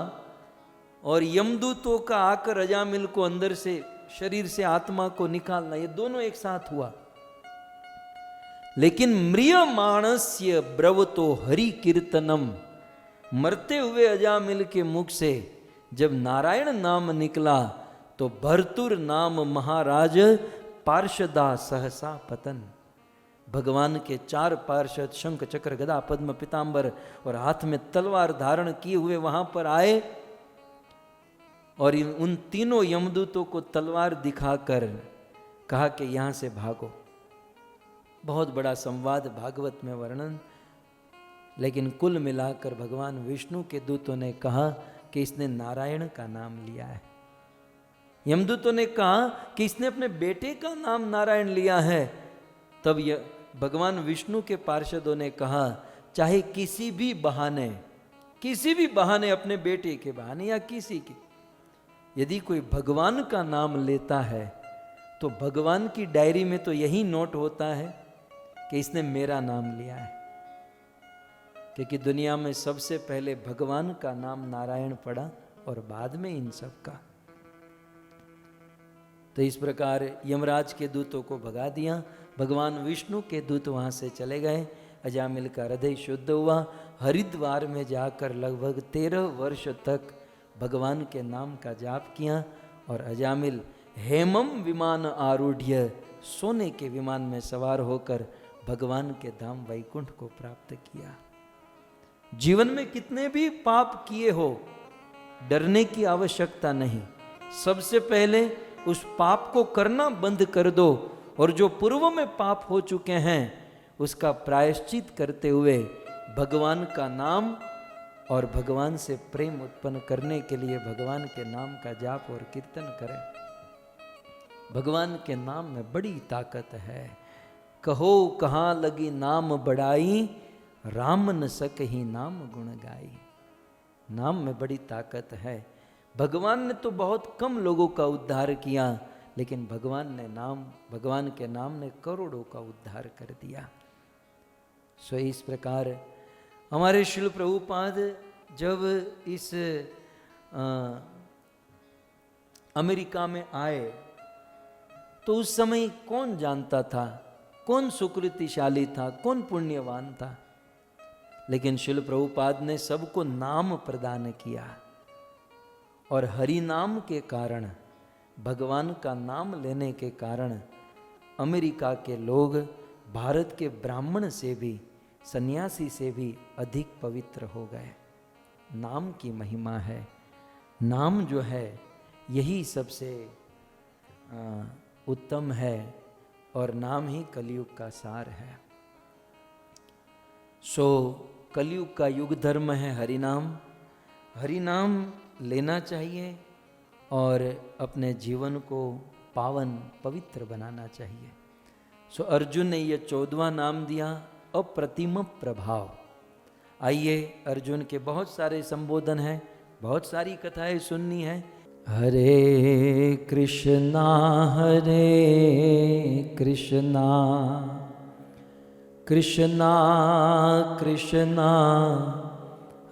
A: और यमदूतों का आकर अजामिल को अंदर से, शरीर से आत्मा को निकालना, ये दोनों एक साथ हुआ। लेकिन म्रियमाणस्य ब्रवतो हरि कीर्तनम, मरते हुए अजामिल के मुख से जब नारायण नाम निकला तो भर्तुर नाम महाराज पार्षदा सहसा पतन। भगवान के 4 पार्षद शंख चक्र गदा पद्म पीतांबर और हाथ में तलवार धारण किए हुए वहां पर आए और उन तीनों यमदूतों को तलवार दिखाकर कहा कि यहां से भागो। बहुत बड़ा संवाद भागवत में वर्णन, लेकिन कुल मिलाकर भगवान विष्णु के दूतों ने कहा कि इसने नारायण का नाम लिया है। यमदूतों ने कहा कि इसने अपने बेटे का नाम नारायण लिया है। तब भगवान विष्णु के पार्षदों ने कहा चाहे किसी भी बहाने अपने बेटे के बहाने या किसी के, यदि कोई भगवान का नाम लेता है तो भगवान की डायरी में तो यही नोट होता है कि इसने मेरा नाम लिया है, क्योंकि दुनिया में सबसे पहले भगवान का नाम नारायण पड़ा और बाद में इन सब का। तो इस प्रकार यमराज के दूतों को भगा दिया। भगवान विष्णु के दूत वहां से चले गए। अजामिल का हृदय शुद्ध हुआ। हरिद्वार में जाकर लगभग 13 वर्ष तक भगवान के नाम का जाप किया और अजामिल हेमम विमान आरूढ़, सोने के विमान में सवार होकर भगवान के धाम वैकुंठ को प्राप्त किया। जीवन में कितने भी पाप किए हो, डरने की आवश्यकता नहीं। सबसे पहले उस पाप को करना बंद कर दो और जो पूर्व में पाप हो चुके हैं उसका प्रायश्चित करते हुए भगवान का नाम और भगवान से प्रेम उत्पन्न करने के लिए भगवान के नाम का जाप और कीर्तन करें। भगवान के नाम में बड़ी ताकत है। कहो कहाँ लगी नाम बढ़ाई, राम न सकहि नाम गुण गाई। नाम में बड़ी ताकत है। भगवान ने तो बहुत कम लोगों का उद्धार किया, लेकिन भगवान के नाम ने करोड़ों का उद्धार कर दिया। सो इस प्रकार हमारे श्रील प्रभुपाद जब इस अमेरिका में आए तो उस समय कौन जानता था, कौन सुकृतिशाली था, कौन पुण्यवान था। लेकिन श्रील प्रभुपाद ने सबको नाम प्रदान किया और हरि नाम के कारण, भगवान का नाम लेने के कारण अमेरिका के लोग भारत के ब्राह्मण से भी, सन्यासी से भी अधिक पवित्र हो गए। नाम की महिमा है। नाम जो है यही सबसे उत्तम है और नाम ही कलयुग का सार है। सो कलयुग का युग धर्म है हरिनाम। हरिनाम लेना चाहिए और अपने जीवन को पावन पवित्र बनाना चाहिए। सो अर्जुन ने यह 14वां नाम दिया, अप्रतिम प्रभाव। आइए, अर्जुन के बहुत सारे संबोधन हैं, बहुत सारी कथाएं सुननी है। हरे कृष्णा कृष्णा कृष्णा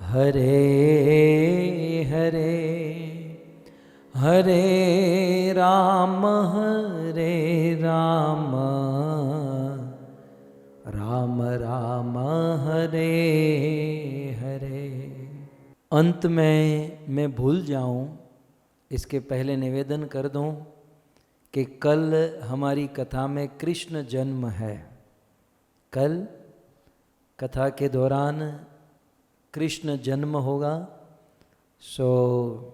A: हरे हरे, हरे राम राम राम हरे हरे। अंत में मैं भूल जाऊं, इसके पहले निवेदन कर दूं कि कल हमारी कथा में कृष्ण जन्म है। कल कथा के दौरान कृष्ण जन्म होगा। सो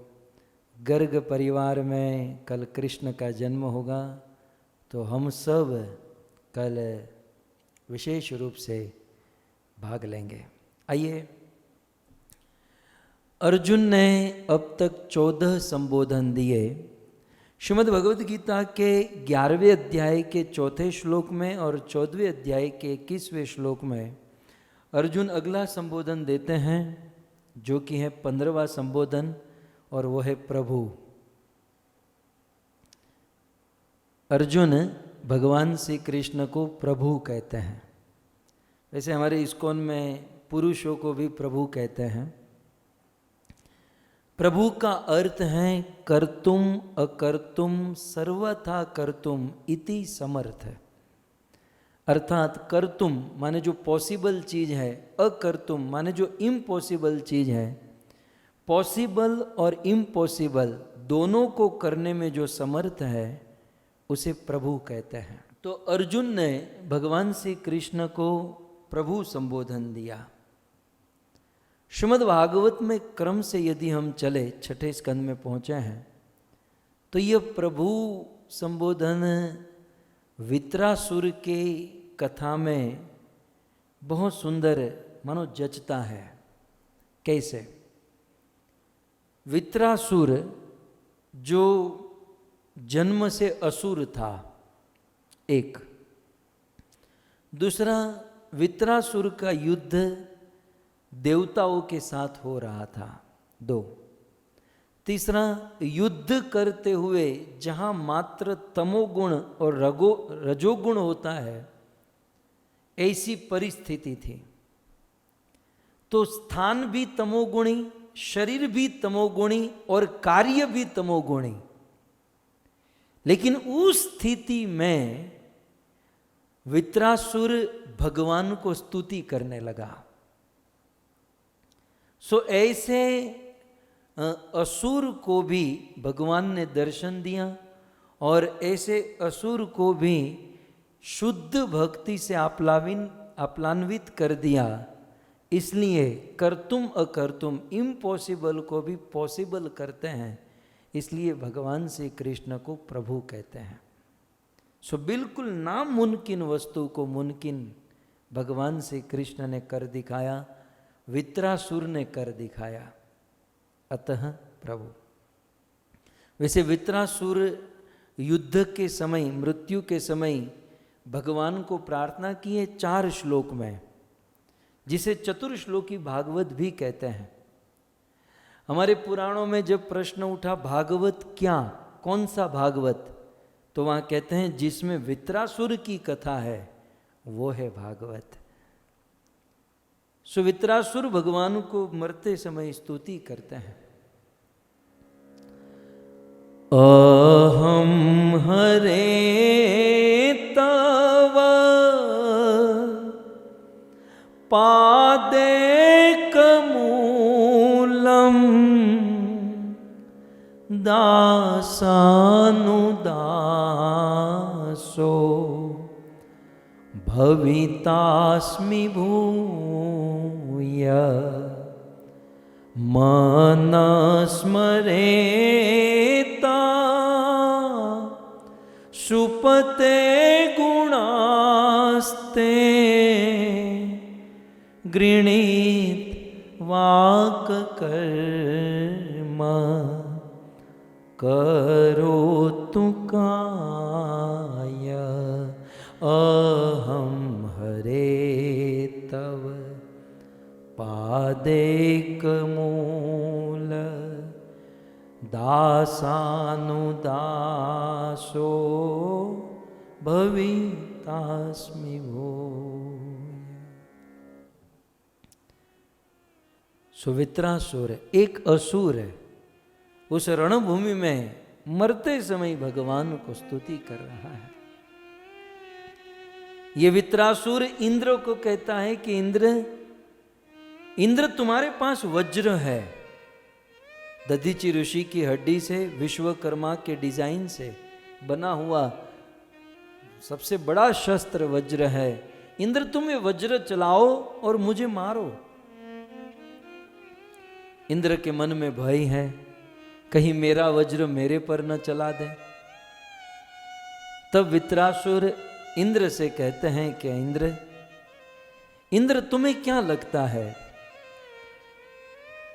A: गर्ग परिवार में कल कृष्ण का जन्म होगा, तो हम सब कल विशेष रूप से भाग लेंगे। आइए, अर्जुन ने अब तक 14 संबोधन दिए। श्रीमद् भगवद गीता के 11वें अध्याय के 4थे श्लोक में और 14वें अध्याय के 21वें श्लोक में अर्जुन अगला संबोधन देते हैं, जो कि है 15वां संबोधन, और वो है प्रभु। अर्जुन भगवान श्री कृष्ण को प्रभु कहते हैं। वैसे हमारे इस्कॉन में पुरुषों को भी प्रभु कहते हैं। प्रभु का अर्थ है कर्तुम अकर्तुम सर्वथा कर्तुम इति समर्थ है। अर्थात कर्तुम माने जो पॉसिबल चीज है, अकर्तुम माने जो इम्पॉसिबल चीज है। पॉसिबल और इम्पॉसिबल दोनों को करने में जो समर्थ है उसे प्रभु कहते हैं। तो अर्जुन ने भगवान श्री कृष्ण को प्रभु संबोधन दिया। श्रीमद् भागवत में क्रम से यदि हम चले, छठे स्कंद में पहुंचे हैं, तो यह प्रभु संबोधन वित्रासुर के कथा में बहुत सुंदर मानो जचता है। कैसे? वित्रासुर जो जन्म से असुर था, एक। दूसरा, वित्रासुर का युद्ध देवताओं के साथ हो रहा था, दो। तीसरा, युद्ध करते हुए जहां मात्र तमोगुण और रजोगुण होता है, ऐसी परिस्थिति थी। तो स्थान भी तमोगुणी, शरीर भी तमोगुणी और कार्य भी तमोगुणी। लेकिन उस स्थिति में वित्रासुर भगवान को स्तुति करने लगा। सो ऐसे असुर को भी भगवान ने दर्शन दिया और ऐसे असुर को भी शुद्ध भक्ति से आप्लान्वित कर दिया। इसलिए कर्तुम अकर्तुम, इम्पॉसिबल को भी पॉसिबल करते हैं। इसलिए भगवान श्री कृष्ण को प्रभु कहते हैं। सो बिल्कुल नामुमकिन वस्तु को मुमकिन भगवान श्री कृष्ण ने कर दिखाया, वित्रासुर ने कर दिखाया, अतः प्रभु। वैसे वित्रासुर युद्ध के समय, मृत्यु के समय भगवान को प्रार्थना की है 4 श्लोक में, जिसे चतुर्श्लोकी भागवत भी कहते हैं। हमारे पुराणों में जब प्रश्न उठा भागवत क्या, कौन सा भागवत, तो वहां कहते हैं जिसमें वित्रासुर की कथा है वो है भागवत। सो वित्रासुर भगवान को मरते समय स्तुति करते हैं। अहम हरे तव पादे कमूलम दासानुदासो भवितास्मि भूय मन स्मरेता सुपते गुणास्ते गृणीत वाक कर्म करोतु काय अहम हरे तव पादेकमूल दासानुदासो भवितास्मि भूय। सुवित्रासुर एक असुर है, उस रणभूमि में मरते समय भगवान को स्तुति कर रहा है। ये वित्रासुर इंद्र को कहता है कि इंद्र तुम्हारे पास वज्र है, दधीचि ऋषि की हड्डी से, विश्वकर्मा के डिजाइन से बना हुआ सबसे बड़ा शस्त्र वज्र है। इंद्र तुम ये वज्र चलाओ और मुझे मारो। इंद्र के मन में भय है, कहीं मेरा वज्र मेरे पर न चला दे। तब वित्रासुर इंद्र से कहते हैं कि इंद्र तुम्हें क्या लगता है,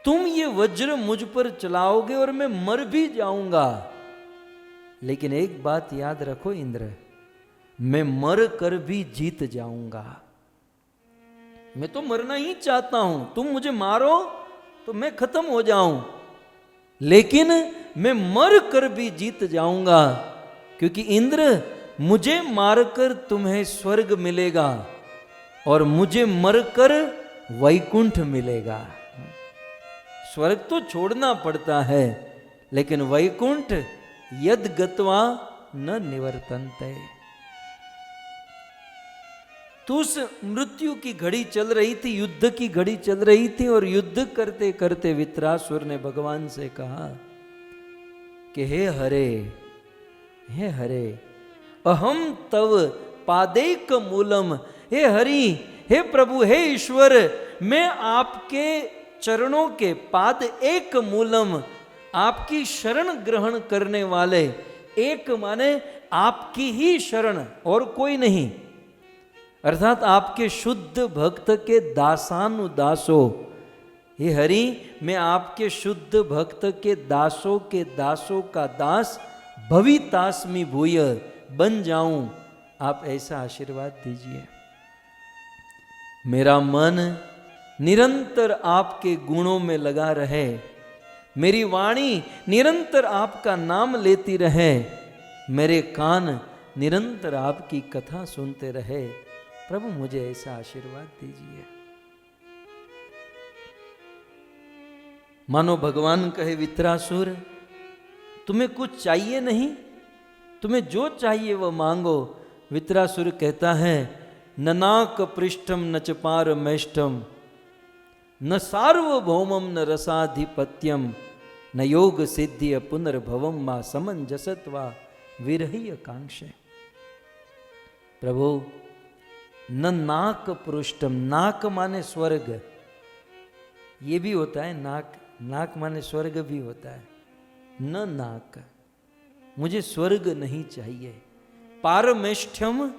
A: तुम ये वज्र मुझ पर चलाओगे और मैं मर भी जाऊंगा, लेकिन एक बात याद रखो इंद्र, मैं मर कर भी जीत जाऊंगा। मैं तो मरना ही चाहता हूं, तुम मुझे मारो तो मैं खत्म हो जाऊं, लेकिन मैं मर कर भी जीत जाऊंगा, क्योंकि इंद्र मुझे मारकर तुम्हें स्वर्ग मिलेगा और मुझे मरकर वैकुंठ मिलेगा। स्वर्ग तो छोड़ना पड़ता है, लेकिन वैकुंठ यद गत्वा न निवर्तन्ते। तो उस मृत्यु की घड़ी चल रही थी, युद्ध की घड़ी चल रही थी, और युद्ध करते करते वित्रासुर ने भगवान से कहा कि हे हरे अहम तव पादैक मूलम। हे हरि, हे प्रभु, हे ईश्वर, मैं आपके चरणों के पाद एक मूलम, आपकी शरण ग्रहण करने वाले, एक माने आपकी ही शरण और कोई नहीं, अर्थात आपके शुद्ध भक्त के दासानुदासो। हे हरि, मैं आपके शुद्ध भक्त के दासों का दास भवितास्मि भूय बन जाऊं, आप ऐसा आशीर्वाद दीजिए। मेरा मन निरंतर आपके गुणों में लगा रहे, मेरी वाणी निरंतर आपका नाम लेती रहे, मेरे कान निरंतर आपकी कथा सुनते रहे। प्रभु मुझे ऐसा आशीर्वाद दीजिए। मानो भगवान कहे, वित्रासुर तुम्हें कुछ चाहिए नहीं, तुम्हें जो चाहिए वह मांगो। वित्रासुर कहता है, न नाक पृष्ठम न च पारमेष्टम न सार्वभौमम न रसाधिपत्यम न योग सिद्धि पुनर्भवम मा समंजसत्वा विरही कांक्षे। प्रभु, न नाक पृष्ठम, नाक माने स्वर्ग, ये भी होता है नाक, नाक माने स्वर्ग भी होता है। न नाक, मुझे स्वर्ग नहीं चाहिए। पारमेष्ठ्यम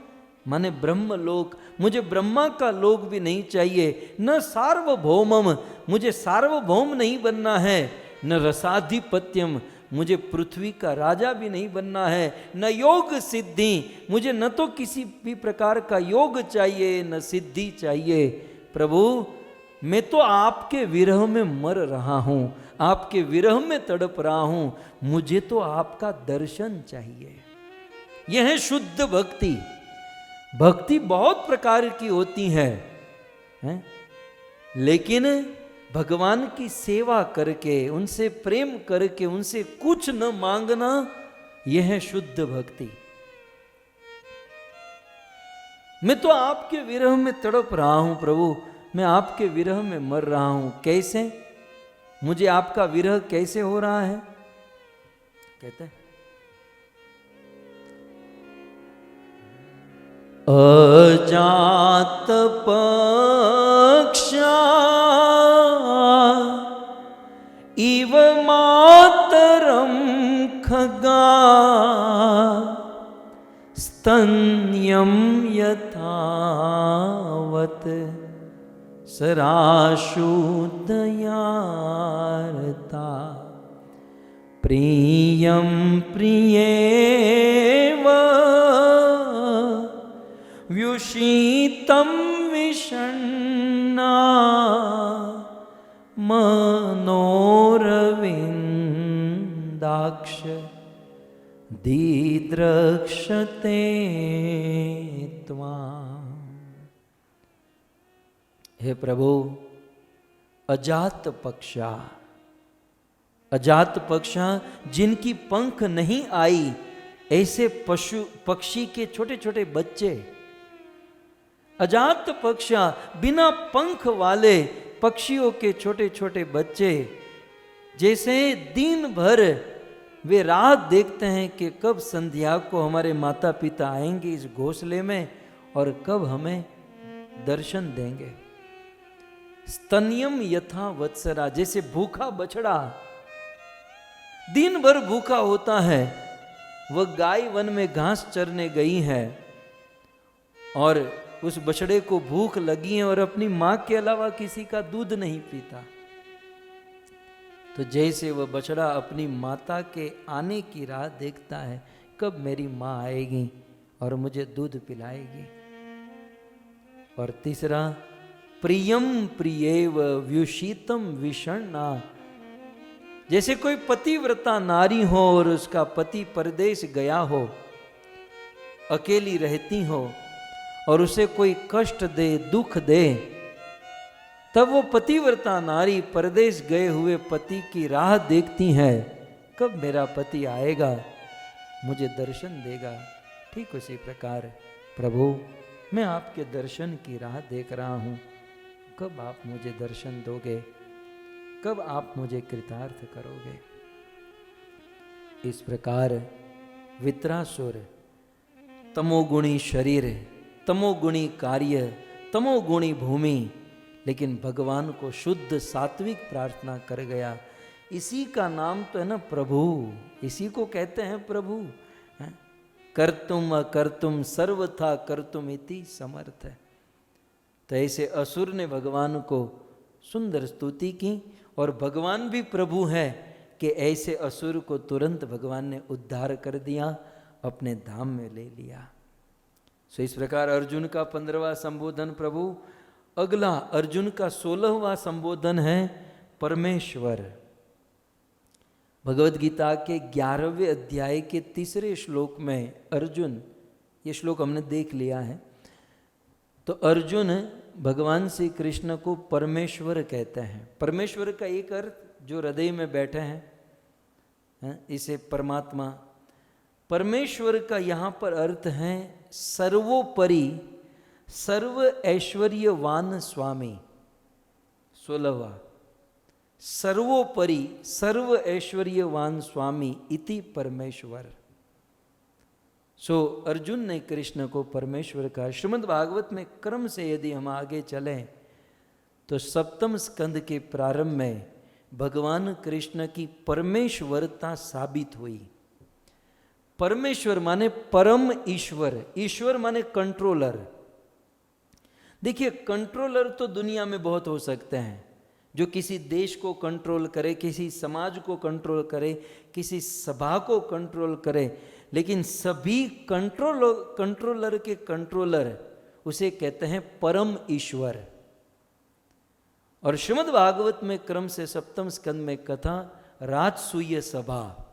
A: माने ब्रह्मलोक, मुझे ब्रह्मा का लोक भी नहीं चाहिए। न सार्वभौमम, मुझे सार्वभौम नहीं बनना है। न रसाधिपत्यम, मुझे पृथ्वी का राजा भी नहीं बनना है। न योग सिद्धि, मुझे न तो किसी भी प्रकार का योग चाहिए न सिद्धि चाहिए। प्रभु, मैं तो आपके विरह में मर रहा हूं, आपके विरह में तड़प रहा हूं, मुझे तो आपका दर्शन चाहिए। यह है शुद्ध भक्ति। भक्ति बहुत प्रकार की होती है? लेकिन भगवान की सेवा करके, उनसे प्रेम करके, उनसे कुछ न मांगना, यह है शुद्ध भक्ति। मैं तो आपके विरह में तड़प रहा हूं प्रभु, मैं आपके विरह में मर रहा हूं। कैसे? मुझे आपका विरह कैसे हो रहा है? कहते हैं, अजात पक्षा इव मातरम खगा स्तन्यम यथावत सराशु दयारता प्रियम प्रियेव व्युषितं विषण्णा मनोरविन्दाक्ष दिद्रक्षते त्वाम्। हे प्रभु, अजात पक्षा, अजात पक्षा जिनकी पंख नहीं आई, ऐसे पशु पक्षी के छोटे छोटे बच्चे, अजात पक्षा बिना पंख वाले पक्षियों के छोटे छोटे बच्चे, जैसे दिन भर वे राह देखते हैं कि कब संध्या को हमारे माता पिता आएंगे इस घोंसले में और कब हमें दर्शन देंगे। स्तन्यम यथा वत्सरा, जैसे भूखा बछड़ा दिन भर भूखा होता है। वह गाय वन में घास चरने गई है और उस बछड़े को भूख लगी है और अपनी मां के अलावा किसी का दूध नहीं पीता। तो जैसे वह बछड़ा अपनी माता के आने की राह देखता है, कब मेरी मां आएगी और मुझे दूध पिलाएगी। और तीसरा, प्रियम प्रियेव व्युषितम विषण्णा, जैसे कोई पतिव्रता नारी हो और उसका पति परदेश गया हो, अकेली रहती हो और उसे कोई कष्ट दे, दुख दे, तब वो पतिव्रता नारी परदेश गए हुए पति की राह देखती हैं, कब मेरा पति आएगा, मुझे दर्शन देगा। ठीक उसी प्रकार प्रभु मैं आपके दर्शन की राह देख रहा हूँ, कब आप मुझे दर्शन दोगे, कब आप मुझे कृतार्थ करोगे। इस प्रकार वित्रासुर तमोगुणी शरीर, तमोगुणी कार्य, तमोगुणी भूमि, लेकिन भगवान को शुद्ध सात्विक प्रार्थना कर गया। इसी का नाम तो है ना प्रभु, इसी को कहते हैं प्रभु। कर्तुम अकर्तुम सर्वथा कर्तुम इति समर्थ। तो ऐसे असुर ने भगवान को सुंदर स्तुति की, और भगवान भी प्रभु है कि ऐसे असुर को तुरंत भगवान ने उद्धार कर दिया, अपने धाम में ले लिया। सो इस प्रकार अर्जुन का 15वां संबोधन प्रभु। अगला अर्जुन का 16वां संबोधन है परमेश्वर। भगवद गीता के 11वें अध्याय के 3रे श्लोक में अर्जुन, ये श्लोक हमने देख लिया है, तो अर्जुन भगवान श्री कृष्ण को परमेश्वर कहते हैं। परमेश्वर का एक अर्थ जो हृदय में बैठे हैं, इसे परमात्मा। परमेश्वर का यहाँ पर अर्थ है सर्वोपरि, सर्व ऐश्वर्यवान स्वामी। 16वां सर्वोपरि सर्व ऐश्वर्यवान स्वामी इति परमेश्वर। सो अर्जुन ने कृष्ण को परमेश्वर कहा। श्रीमद् भागवत में क्रम से यदि हम आगे चलें तो 7वें स्कंद के प्रारंभ में भगवान कृष्ण की परमेश्वरता साबित हुई। परमेश्वर माने परम ईश्वर, ईश्वर माने कंट्रोलर। देखिए कंट्रोलर तो दुनिया में बहुत हो सकते हैं, जो किसी देश को कंट्रोल करे, किसी समाज को कंट्रोल करे, किसी सभा को कंट्रोल करे, लेकिन सभी कंट्रोलर के कंट्रोलर उसे कहते हैं परम ईश्वर। और श्रीमद् भागवत में क्रम से 7वें स्कंद में कथा राजसूय सभा।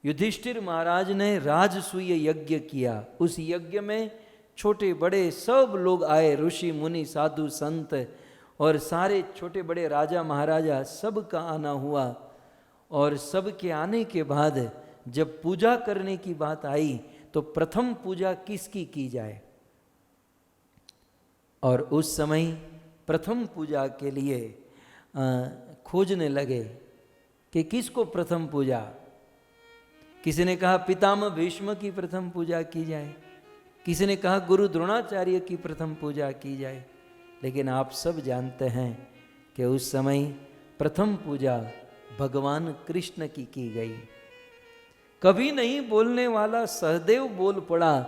A: युधिष्ठिर महाराज ने राजसूय यज्ञ किया। उस यज्ञ में छोटे बड़े सब लोग आए, ऋषि मुनि साधु संत और सारे छोटे बड़े राजा महाराजा, सब का आना हुआ। और सब के आने के बाद जब पूजा करने की बात आई तो प्रथम पूजा किसकी की जाए, और उस समय प्रथम पूजा के लिए खोजने लगे कि किसको प्रथम पूजा। किसी ने कहा पितामह भीष्म की प्रथम पूजा की जाए, किसी ने कहा गुरु द्रोणाचार्य की प्रथम पूजा की जाए। लेकिन आप सब जानते हैं कि उस समय प्रथम पूजा भगवान कृष्ण की गई। कभी नहीं बोलने वाला सहदेव बोल पड़ा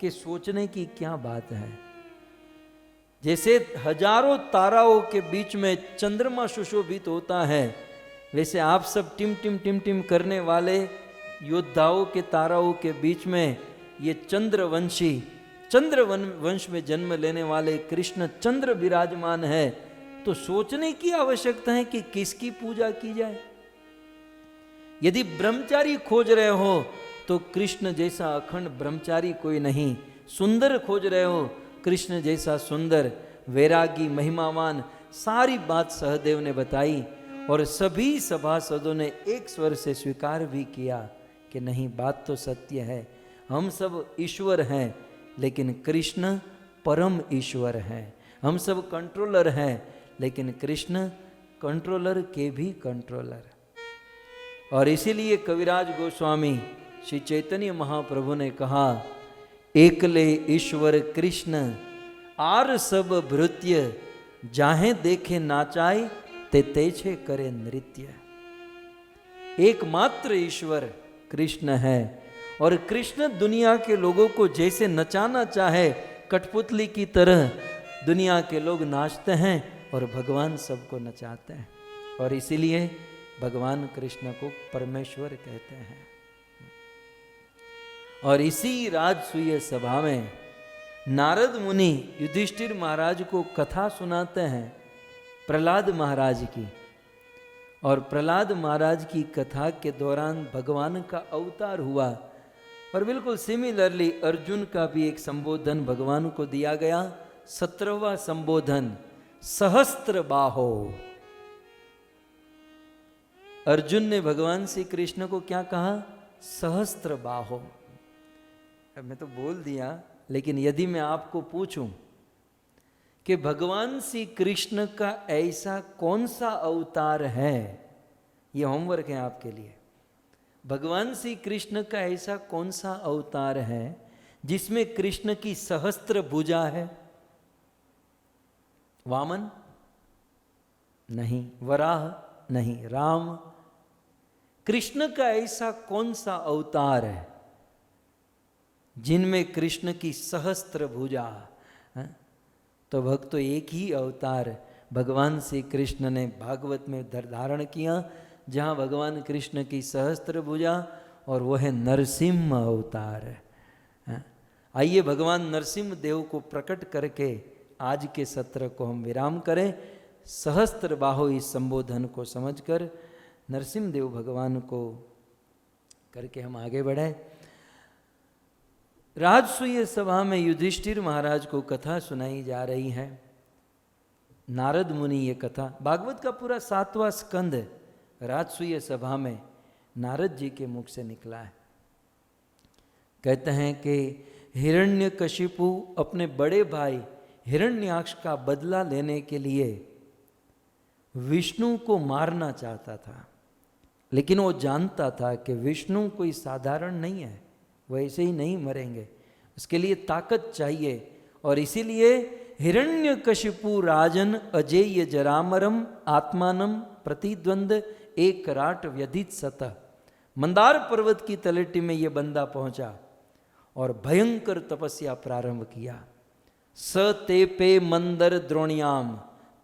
A: कि सोचने की क्या बात है। जैसे हजारों ताराओं के बीच में चंद्रमा सुशोभित होता है, वैसे आप सब टिम टिम टिम टिम करने वाले योद्धाओं के ताराओं के बीच में ये चंद्रवंशी, वंश में जन्म लेने वाले कृष्ण चंद्र विराजमान है। तो सोचने की आवश्यकता है कि किसकी पूजा की जाए। यदि ब्रह्मचारी खोज रहे हो तो कृष्ण जैसा अखंड ब्रह्मचारी कोई नहीं। सुंदर खोज रहे हो, कृष्ण जैसा सुंदर, वैरागी, महिमावान, सारी बात सहदेव ने बताई। और सभी सभासदों ने एक स्वर से स्वीकार भी किया कि नहीं, बात तो सत्य है, हम सब ईश्वर हैं, लेकिन कृष्ण परम ईश्वर हैं। हम सब कंट्रोलर हैं, लेकिन कृष्ण कंट्रोलर के भी कंट्रोलर। और इसीलिए कविराज गोस्वामी श्री चैतन्य महाप्रभु ने कहा, एकले ईश्वर कृष्ण आर सब भृत्य, जाहे देखे नाचाय ते तेछे करे नृत्य। एकमात्र ईश्वर कृष्ण है, और कृष्ण दुनिया के लोगों को जैसे नचाना चाहे कठपुतली की तरह दुनिया के लोग नाचते हैं और भगवान सबको नचाते हैं। और इसीलिए भगवान कृष्ण को परमेश्वर कहते हैं। और इसी राजसूय सभा में नारद मुनि युधिष्ठिर महाराज को कथा सुनाते हैं प्रहलाद महाराज की। और प्रहलाद महाराज की कथा के दौरान भगवान का अवतार हुआ। और बिल्कुल सिमिलरली अर्जुन का भी एक संबोधन भगवान को दिया गया, 17वां संबोधन। सहस्त्र बाहो। अर्जुन ने भगवान श्री कृष्ण को क्या कहा? सहस्त्र बाहो। अब मैं तो बोल दिया, लेकिन यदि मैं आपको पूछूं कि भगवान श्री कृष्ण का ऐसा कौन सा अवतार है, ये होमवर्क है आपके लिए। भगवान श्री कृष्ण का ऐसा कौन सा अवतार है जिसमें कृष्ण की सहस्त्र भुजा है? वामन नहीं, वराह नहीं, राम। कृष्ण का ऐसा कौन सा अवतार है जिनमें कृष्ण की सहस्त्र भुजा है? तो भक्तो एक ही अवतार भगवान श्री कृष्ण ने भागवत में धारण किया, जहाँ भगवान कृष्ण की सहस्त्र भुजा, और वह है नरसिंह अवतार है। आइए भगवान नरसिंह देव को प्रकट करके आज के सत्र को हम विराम करें। सहस्त्र बाहो इस संबोधन को समझकर नरसिंह देव भगवान को करके हम आगे बढ़े। राजसूय सभा में युधिष्ठिर महाराज को कथा सुनाई जा रही है। नारद मुनि ये कथा, भागवत का पूरा 7वां स्कंद राजसूय सभा में नारद जी के मुख से निकला है। कहते हैं कि हिरण्यकशिपु अपने बड़े भाई हिरण्याक्ष का बदला लेने के लिए विष्णु को मारना चाहता था, लेकिन वो जानता था कि विष्णु कोई साधारण नहीं है, वैसे ही नहीं मरेंगे, उसके लिए ताकत चाहिए। और इसीलिए हिरण्यकशिपु राजन अजेय जरामरम आत्मानम प्रतिद्वंद एक राट व्यधित सतः। मंदार पर्वत की तलेटी में ये बंदा पहुंचा और भयंकर तपस्या प्रारंभ किया। स ते पे मंदर द्रोण्याम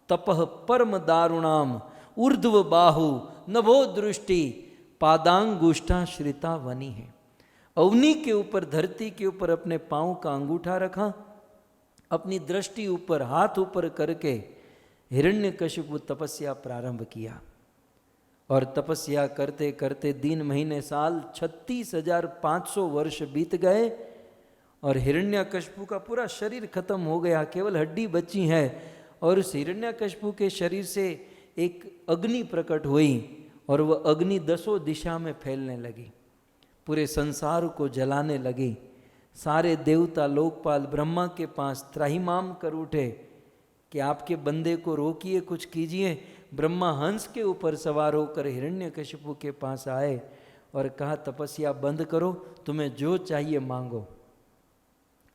A: तपह परम दारुणाम ऊर्ध्व बाहु नभो दृष्टि पादांगुष्ठा श्रिता वनी है। अवनी के ऊपर, धरती के ऊपर अपने पांव का अंगूठा रखा, अपनी दृष्टि ऊपर, हाथ ऊपर करके हिरण्यकशिपु तपस्या प्रारंभ किया। और तपस्या करते करते दिन महीने साल 36,500 वर्ष बीत गए और हिरण्यकशिपु का पूरा शरीर खत्म हो गया, केवल हड्डी बची है। और उस हिरण्यकशिपु के शरीर से एक अग्नि प्रकट हुई और वह अग्नि 10 दिशा में फैलने लगी, पूरे संसार को जलाने लगी। सारे देवता लोकपाल ब्रह्मा के पास त्राहिमाम कर उठे कि आपके बंदे को रोकिए, कुछ कीजिए। ब्रह्मा हंस के ऊपर सवार होकर हिरण्यकशिपु के पास आए और कहा, तपस्या बंद करो, तुम्हें जो चाहिए मांगो।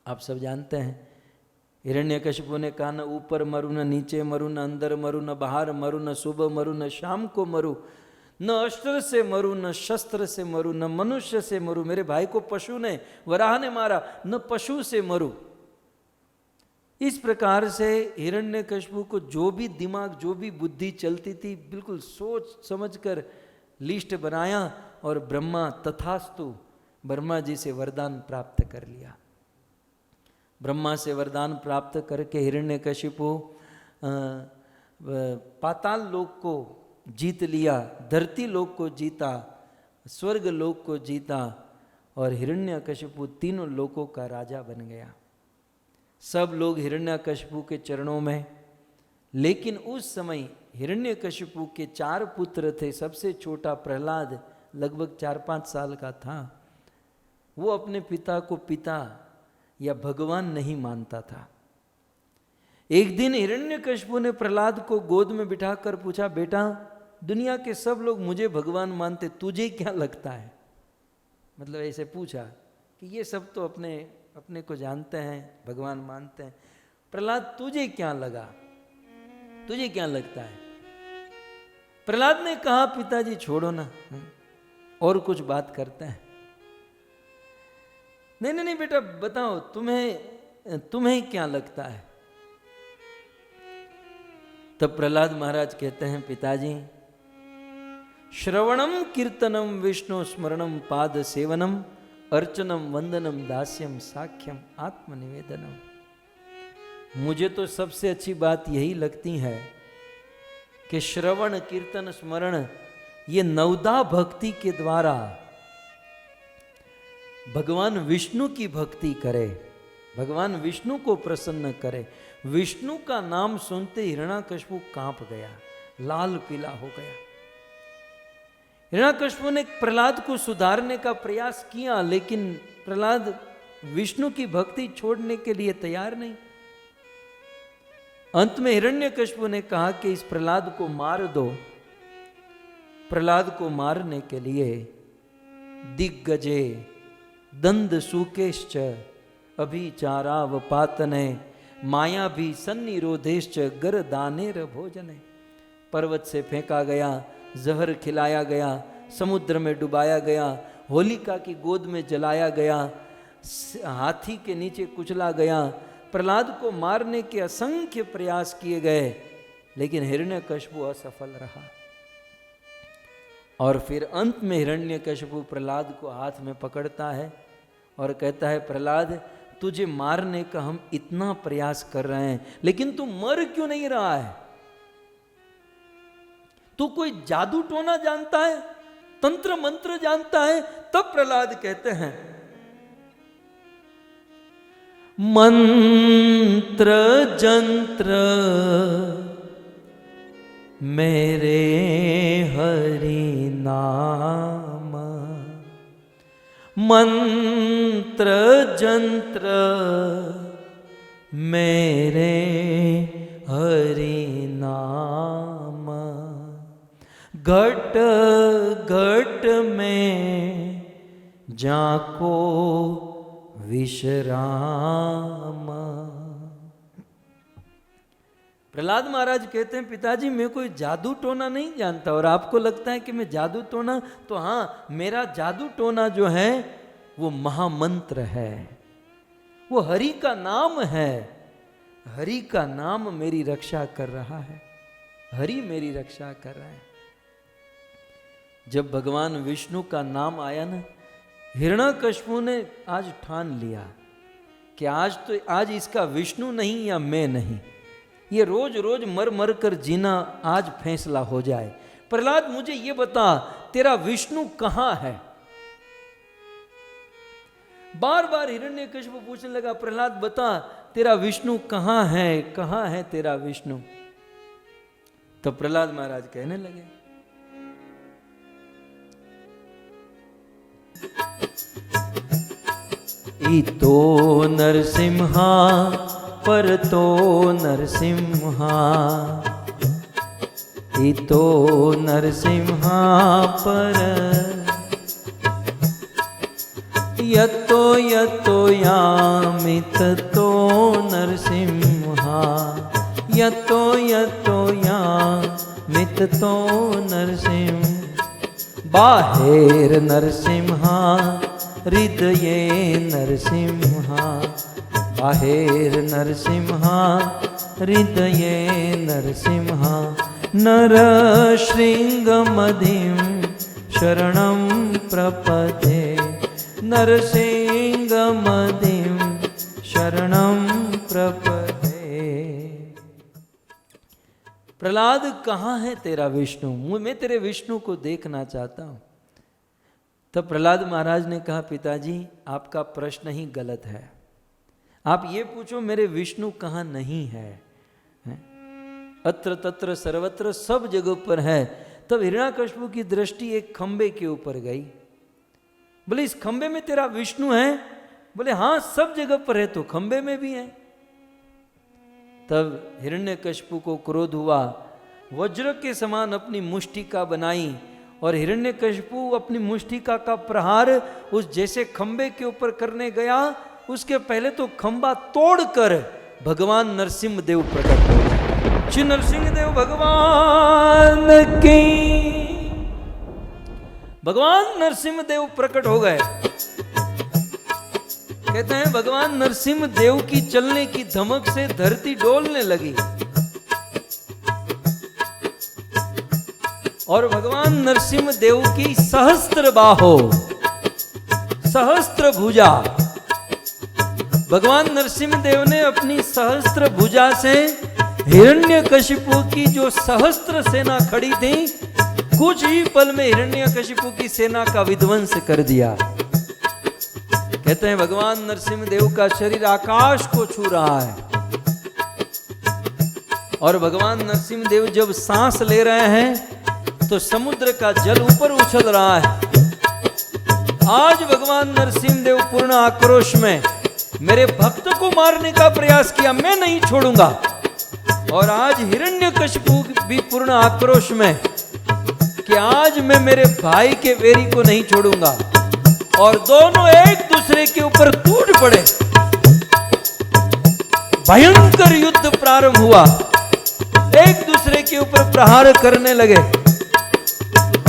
A: आप सब जानते हैं हिरण्यकशिपु ने कहा, न ऊपर मरू, न नीचे मरू, न अंदर मरू, न बाहर मरू, न सुबह मरू, न शाम को मरू, न अस्त्र से मरू, न शस्त्र से मरू, न मनुष्य से मरू। मेरे भाई को पशु ने, वराह ने मारा, न पशु से मरू। इस प्रकार से हिरण्यकशिपु को जो भी दिमाग, जो भी बुद्धि चलती थी, बिल्कुल सोच समझकर लिस्ट बनाया और ब्रह्मा तथास्तु ब्रह्मा जी से वरदान प्राप्त कर लिया। ब्रह्मा से वरदान प्राप्त करके हिरण्यकशिपु पाताल लोक को जीत लिया, धरती लोक को जीता, स्वर्ग लोक को जीता और हिरण्यकशिपु तीनों लोकों का राजा बन गया। सब लोग हिरण्यकशिपु के चरणों में। लेकिन उस समय हिरण्यकशिपु के 4 पुत्र थे। सबसे छोटा प्रहलाद लगभग 4-5 साल का था। वो अपने पिता को पिता या भगवान नहीं मानता था। एक दिन हिरण्यकशिपु ने प्रहलाद को गोद में बिठाकर पूछा, बेटा दुनिया के सब लोग मुझे भगवान मानते, तुझे क्या लगता है? मतलब ऐसे पूछा कि ये सब तो अपने को जानते हैं, भगवान मानते हैं। प्रहलाद तुझे क्या लगा, तुझे क्या लगता है? प्रहलाद ने कहा, पिताजी छोड़ो ना, और कुछ बात करते हैं। नहीं बेटा बताओ, तुम्हें क्या लगता है? तब प्रहलाद महाराज कहते हैं, पिताजी श्रवणम कीर्तनम विष्णु स्मरणम पाद सेवनम अर्चनम वंदनम दास्यम साख्यम आत्मनिवेदनम। मुझे तो सबसे अच्छी बात यही लगती है कि श्रवण कीर्तन स्मरण, ये नवदा भक्ति के द्वारा भगवान विष्णु की भक्ति करे, भगवान विष्णु को प्रसन्न करे। विष्णु का नाम सुनते हिरण्याकशिपु कांप गया, लाल पीला हो गया। हिरण्याकशिपु ने प्रहलाद को सुधारने का प्रयास किया, लेकिन प्रहलाद विष्णु की भक्ति छोड़ने के लिए तैयार नहीं। अंत में हिरण्यकशिपु ने कहा कि इस प्रहलाद को मार दो। प्रहलाद को मारने के लिए दिग्गजे दंद सूकेश्च अभिचारावपातने माया भी सन्निरोधेश्च गरदानेर भोजने। पर्वत से फेंका गया, जहर खिलाया गया, समुद्र में डुबाया गया, होलिका की गोद में जलाया गया, हाथी के नीचे कुचला गया। प्रहलाद को मारने के असंख्य प्रयास किए गए, लेकिन हिरण्यकशिपु असफल रहा। और फिर अंत में हिरण्यकशिपु प्रहलाद को हाथ में पकड़ता है और कहता है, प्रहलाद तुझे मारने का हम इतना प्रयास कर रहे हैं, लेकिन तू मर क्यों नहीं रहा है? तू कोई जादू टोना जानता है, तंत्र मंत्र जानता है? तब प्रहलाद कहते हैं, मंत्र जंत्र मेरे हरि नाम, मंत्र जंत्र मेरे हरि नाम, घट घट में जाको विश्राम। प्रहलाद महाराज कहते हैं, पिताजी मैं कोई जादू टोना नहीं जानता, और आपको लगता है कि मैं जादू टोना, तो हाँ, मेरा जादू टोना जो है वो महामंत्र है, वो हरि का नाम है। हरि का नाम मेरी रक्षा कर रहा है, हरि मेरी रक्षा कर रहा है। जब भगवान विष्णु का नाम आया ना, हिरण्याकशिपु ने आज ठान लिया कि आज इसका विष्णु नहीं या मैं नहीं, ये रोज रोज मर मर कर जीना आज फैसला हो जाए। प्रहलाद मुझे ये बता, तेरा विष्णु कहां है? बार बार हिरण्यकशिपु पूछने लगा, प्रहलाद बता तेरा विष्णु कहां है, कहां है तेरा विष्णु? तो प्रहलाद महाराज कहने लगे, इतो नरसिम्हा परतो नरसिम्हा, इतो नरसिम्हा पर, यतो यतो यामित तो नरसिम्हा, यतो यतो यामित तो नरसिंह, बाहेर नरसिम्हा हृदये नरसिम्हा, बाहेर नरसिम्हा हृदये नरसिम्हा, नरसिंहमधिं शरणं प्रपदे, नरसिंहमधिं शरणं प्रपदे। प्रहलाद कहाँ है तेरा विष्णु? मैं तेरे विष्णु को देखना चाहता हूं। तब प्रहलाद महाराज ने कहा, पिताजी आपका प्रश्न ही गलत है, आप ये पूछो मेरे विष्णु कहाँ नहीं है, अत्र तत्र सर्वत्र सब जगह पर है। तब हिरण्याकशिपु की दृष्टि एक खंबे के ऊपर गई। बोले इस खंबे में तेरा विष्णु है? बोले हाँ, सब जगह पर है, तो खंबे में भी है। तब हिरण्यकशिपु को क्रोध हुआ, वज्र के समान अपनी मुष्टिका बनाई, और हिरण्यकशिपु अपनी मुष्टिका का प्रहार उस जैसे खंबे के ऊपर करने गया, उसके पहले तो खंबा तोड़कर भगवान नरसिंह देव प्रकट हो गए। श्री नरसिंह देव भगवान की, भगवान नरसिंह देव प्रकट हो गए। कहते हैं भगवान नरसिंह देव की चलने की धमक से धरती डोलने लगी, और भगवान नरसिंह देव की सहस्त्र बाहो, सहस्त्र भुजा, भगवान नरसिंह देव ने अपनी सहस्त्र भुजा से हिरण्यकशिपु की जो सहस्त्र सेना खड़ी थी, कुछ ही पल में हिरण्यकशिपु की सेना का विध्वंस कर दिया। कहते हैं भगवान नरसिंह देव का शरीर आकाश को छू रहा है। और भगवान नरसिंह देव जब सांस ले रहे हैं तो समुद्र का जल ऊपर उछल रहा है। आज भगवान नरसिंह देव पूर्ण आक्रोश में मेरे भक्त को मारने का प्रयास किया, मैं नहीं छोड़ूंगा। और आज हिरण्यकशिपु भी पूर्ण आक्रोश में कि आज मैं मेरे भाई के वेरी को नहीं छोड़ूंगा। और दोनों एक दूसरे के ऊपर टूट पड़े, भयंकर युद्ध प्रारंभ हुआ, एक दूसरे के ऊपर प्रहार करने लगे।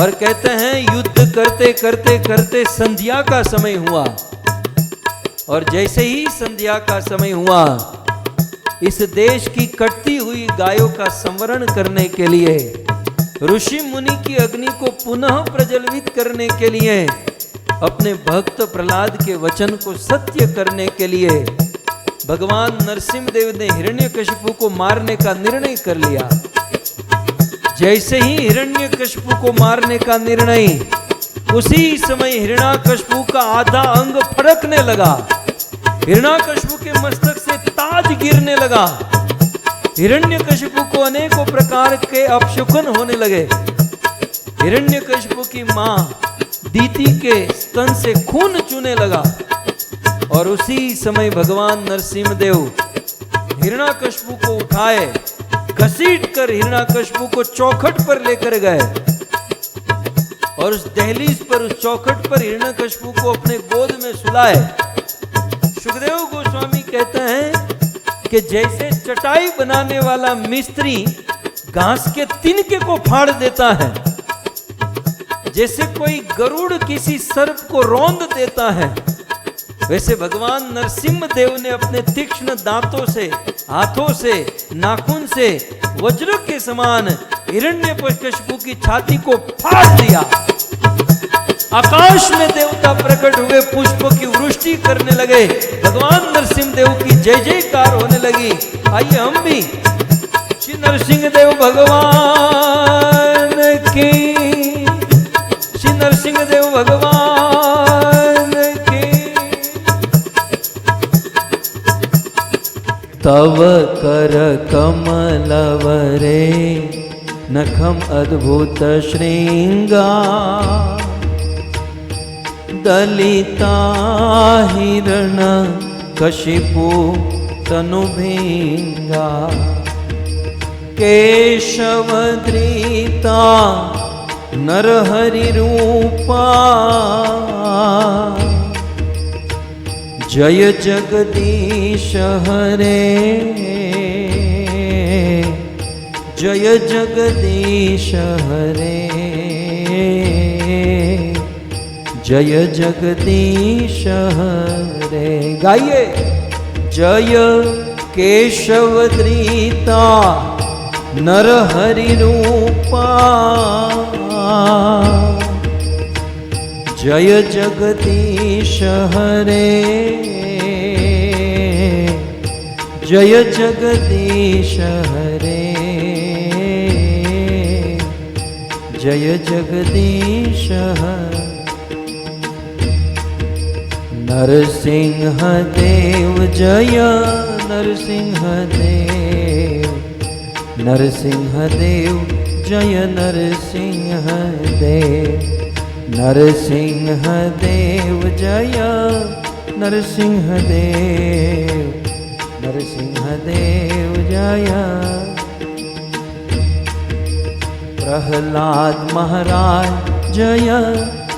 A: और कहते हैं युद्ध करते करते करते संध्या का समय हुआ। और जैसे ही संध्या का समय हुआ, इस देश की कटती हुई गायों का संवरण करने के लिए, ऋषि मुनि की अग्नि को पुनः प्रज्वलित करने के लिए, अपने भक्त प्रहलाद के वचन को सत्य करने के लिए भगवान नरसिंह देव ने हिरण्यकशिपु को मारने का निर्णय कर लिया। जैसे ही हिरण्यकशिपु को मारने का निर्णय, उसी समय हिरण्याकशिपु का आधा अंग फड़कने लगा, हिरण्याकशिपु के मस्तक से ताज गिरने लगा, हिरण्यकशिपु को अनेकों प्रकार के अपशकुन होने लगे। हिरण्यकशिपु की मां दीति के स्तन से खून चूने लगा। और उसी समय भगवान नरसिंह देव हिरण्याकशिपु को उठाए, घसीट कर हिरण्याकशिपु को चौखट पर लेकर गए। और उस दहलीज पर, उस चौखट पर हिरण्याकशिपु को अपने गोद में सुलाए। सुखदेव गोस्वामी कहते हैं कि जैसे चटाई बनाने वाला मिस्त्री घास के तिनके को फाड़ देता है, जैसे कोई गरुड़ किसी सर्प को रौंद देता है, वैसे भगवान नरसिंह देव ने अपने तीक्ष्ण दांतों से, हाथों से, नाखून से वज्र के समान हिरण्यकशिपु की छाती को फाड़ दिया। आकाश में देवता प्रकट हुए, पुष्पों की वृष्टि करने लगे, भगवान नरसिंह देव की जय जयकार होने लगी। आइए हम भी श्री नरसिंह देव भगवान की, श्री नरसिंह देव भगवान की। तव कर कमलवरे नखम अद्भुत श्रृंगार, दलिता हिरण कशिपु तनुभृंगा, केशवधृता नरहरि रूपा, जय जगदीश हरे, जय जगदीश हरे, जय जगदीश हरे। गाइए, जय केशवधृता नरहरि रूपा, जय जगदीश हरे, जय जगदीश हरे, जय जगदीश हरे। नरसिंह देव जय नरसिंह देव, नरसिंह देव जय नरसिंह देव, नरसिंह देव जय नरसिंह देव, नरसिंह देव जय। प्रहलाद महाराज जय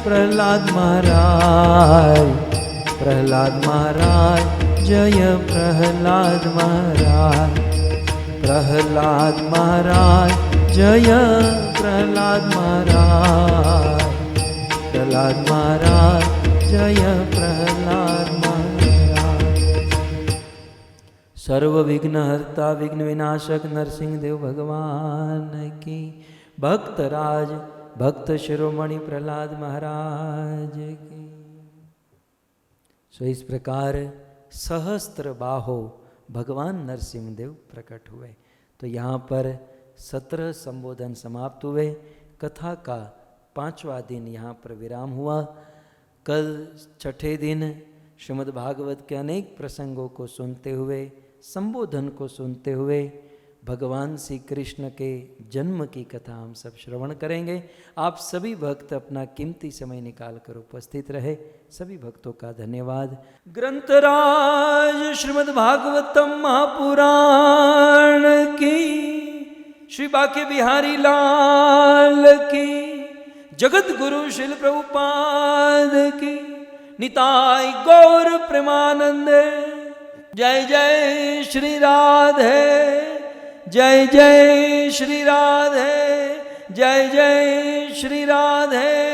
A: प्रहलाद महाराज, प्रहलाद महाराज जय प्रहलाद महाराज, प्रहलाद महाराज जय प्रहलाद महाराज, प्रहलाद महाराज जय प्रहलाद महाराज। सर्व विघ्न हर्ता विघ्न विनाशक नरसिंह देव भगवान की। भक्तराज भक्त शिरोमणि प्रहलाद महाराज की। सो इस प्रकार सहस्त्र बाहो भगवान नरसिंह देव प्रकट हुए। तो यहाँ पर 17 संबोधन समाप्त हुए। कथा का 5वां दिन यहाँ पर विराम हुआ। कल छठे दिन श्रीमद् भागवत के अनेक प्रसंगों को सुनते हुए, संबोधन को सुनते हुए भगवान श्री कृष्ण के जन्म की कथा हम सब श्रवण करेंगे। आप सभी भक्त अपना कीमती समय निकाल कर उपस्थित रहे, सभी भक्तों का धन्यवाद। ग्रंथराज श्रीमद् भागवतम महापुराण की, श्री बाके बिहारी लाल की, जगत गुरु शिल प्रभुपाद की, निताय गौर प्रेमानंद। जय जय श्री राधे, जय जय श्री राधे, जय जय श्री राधे।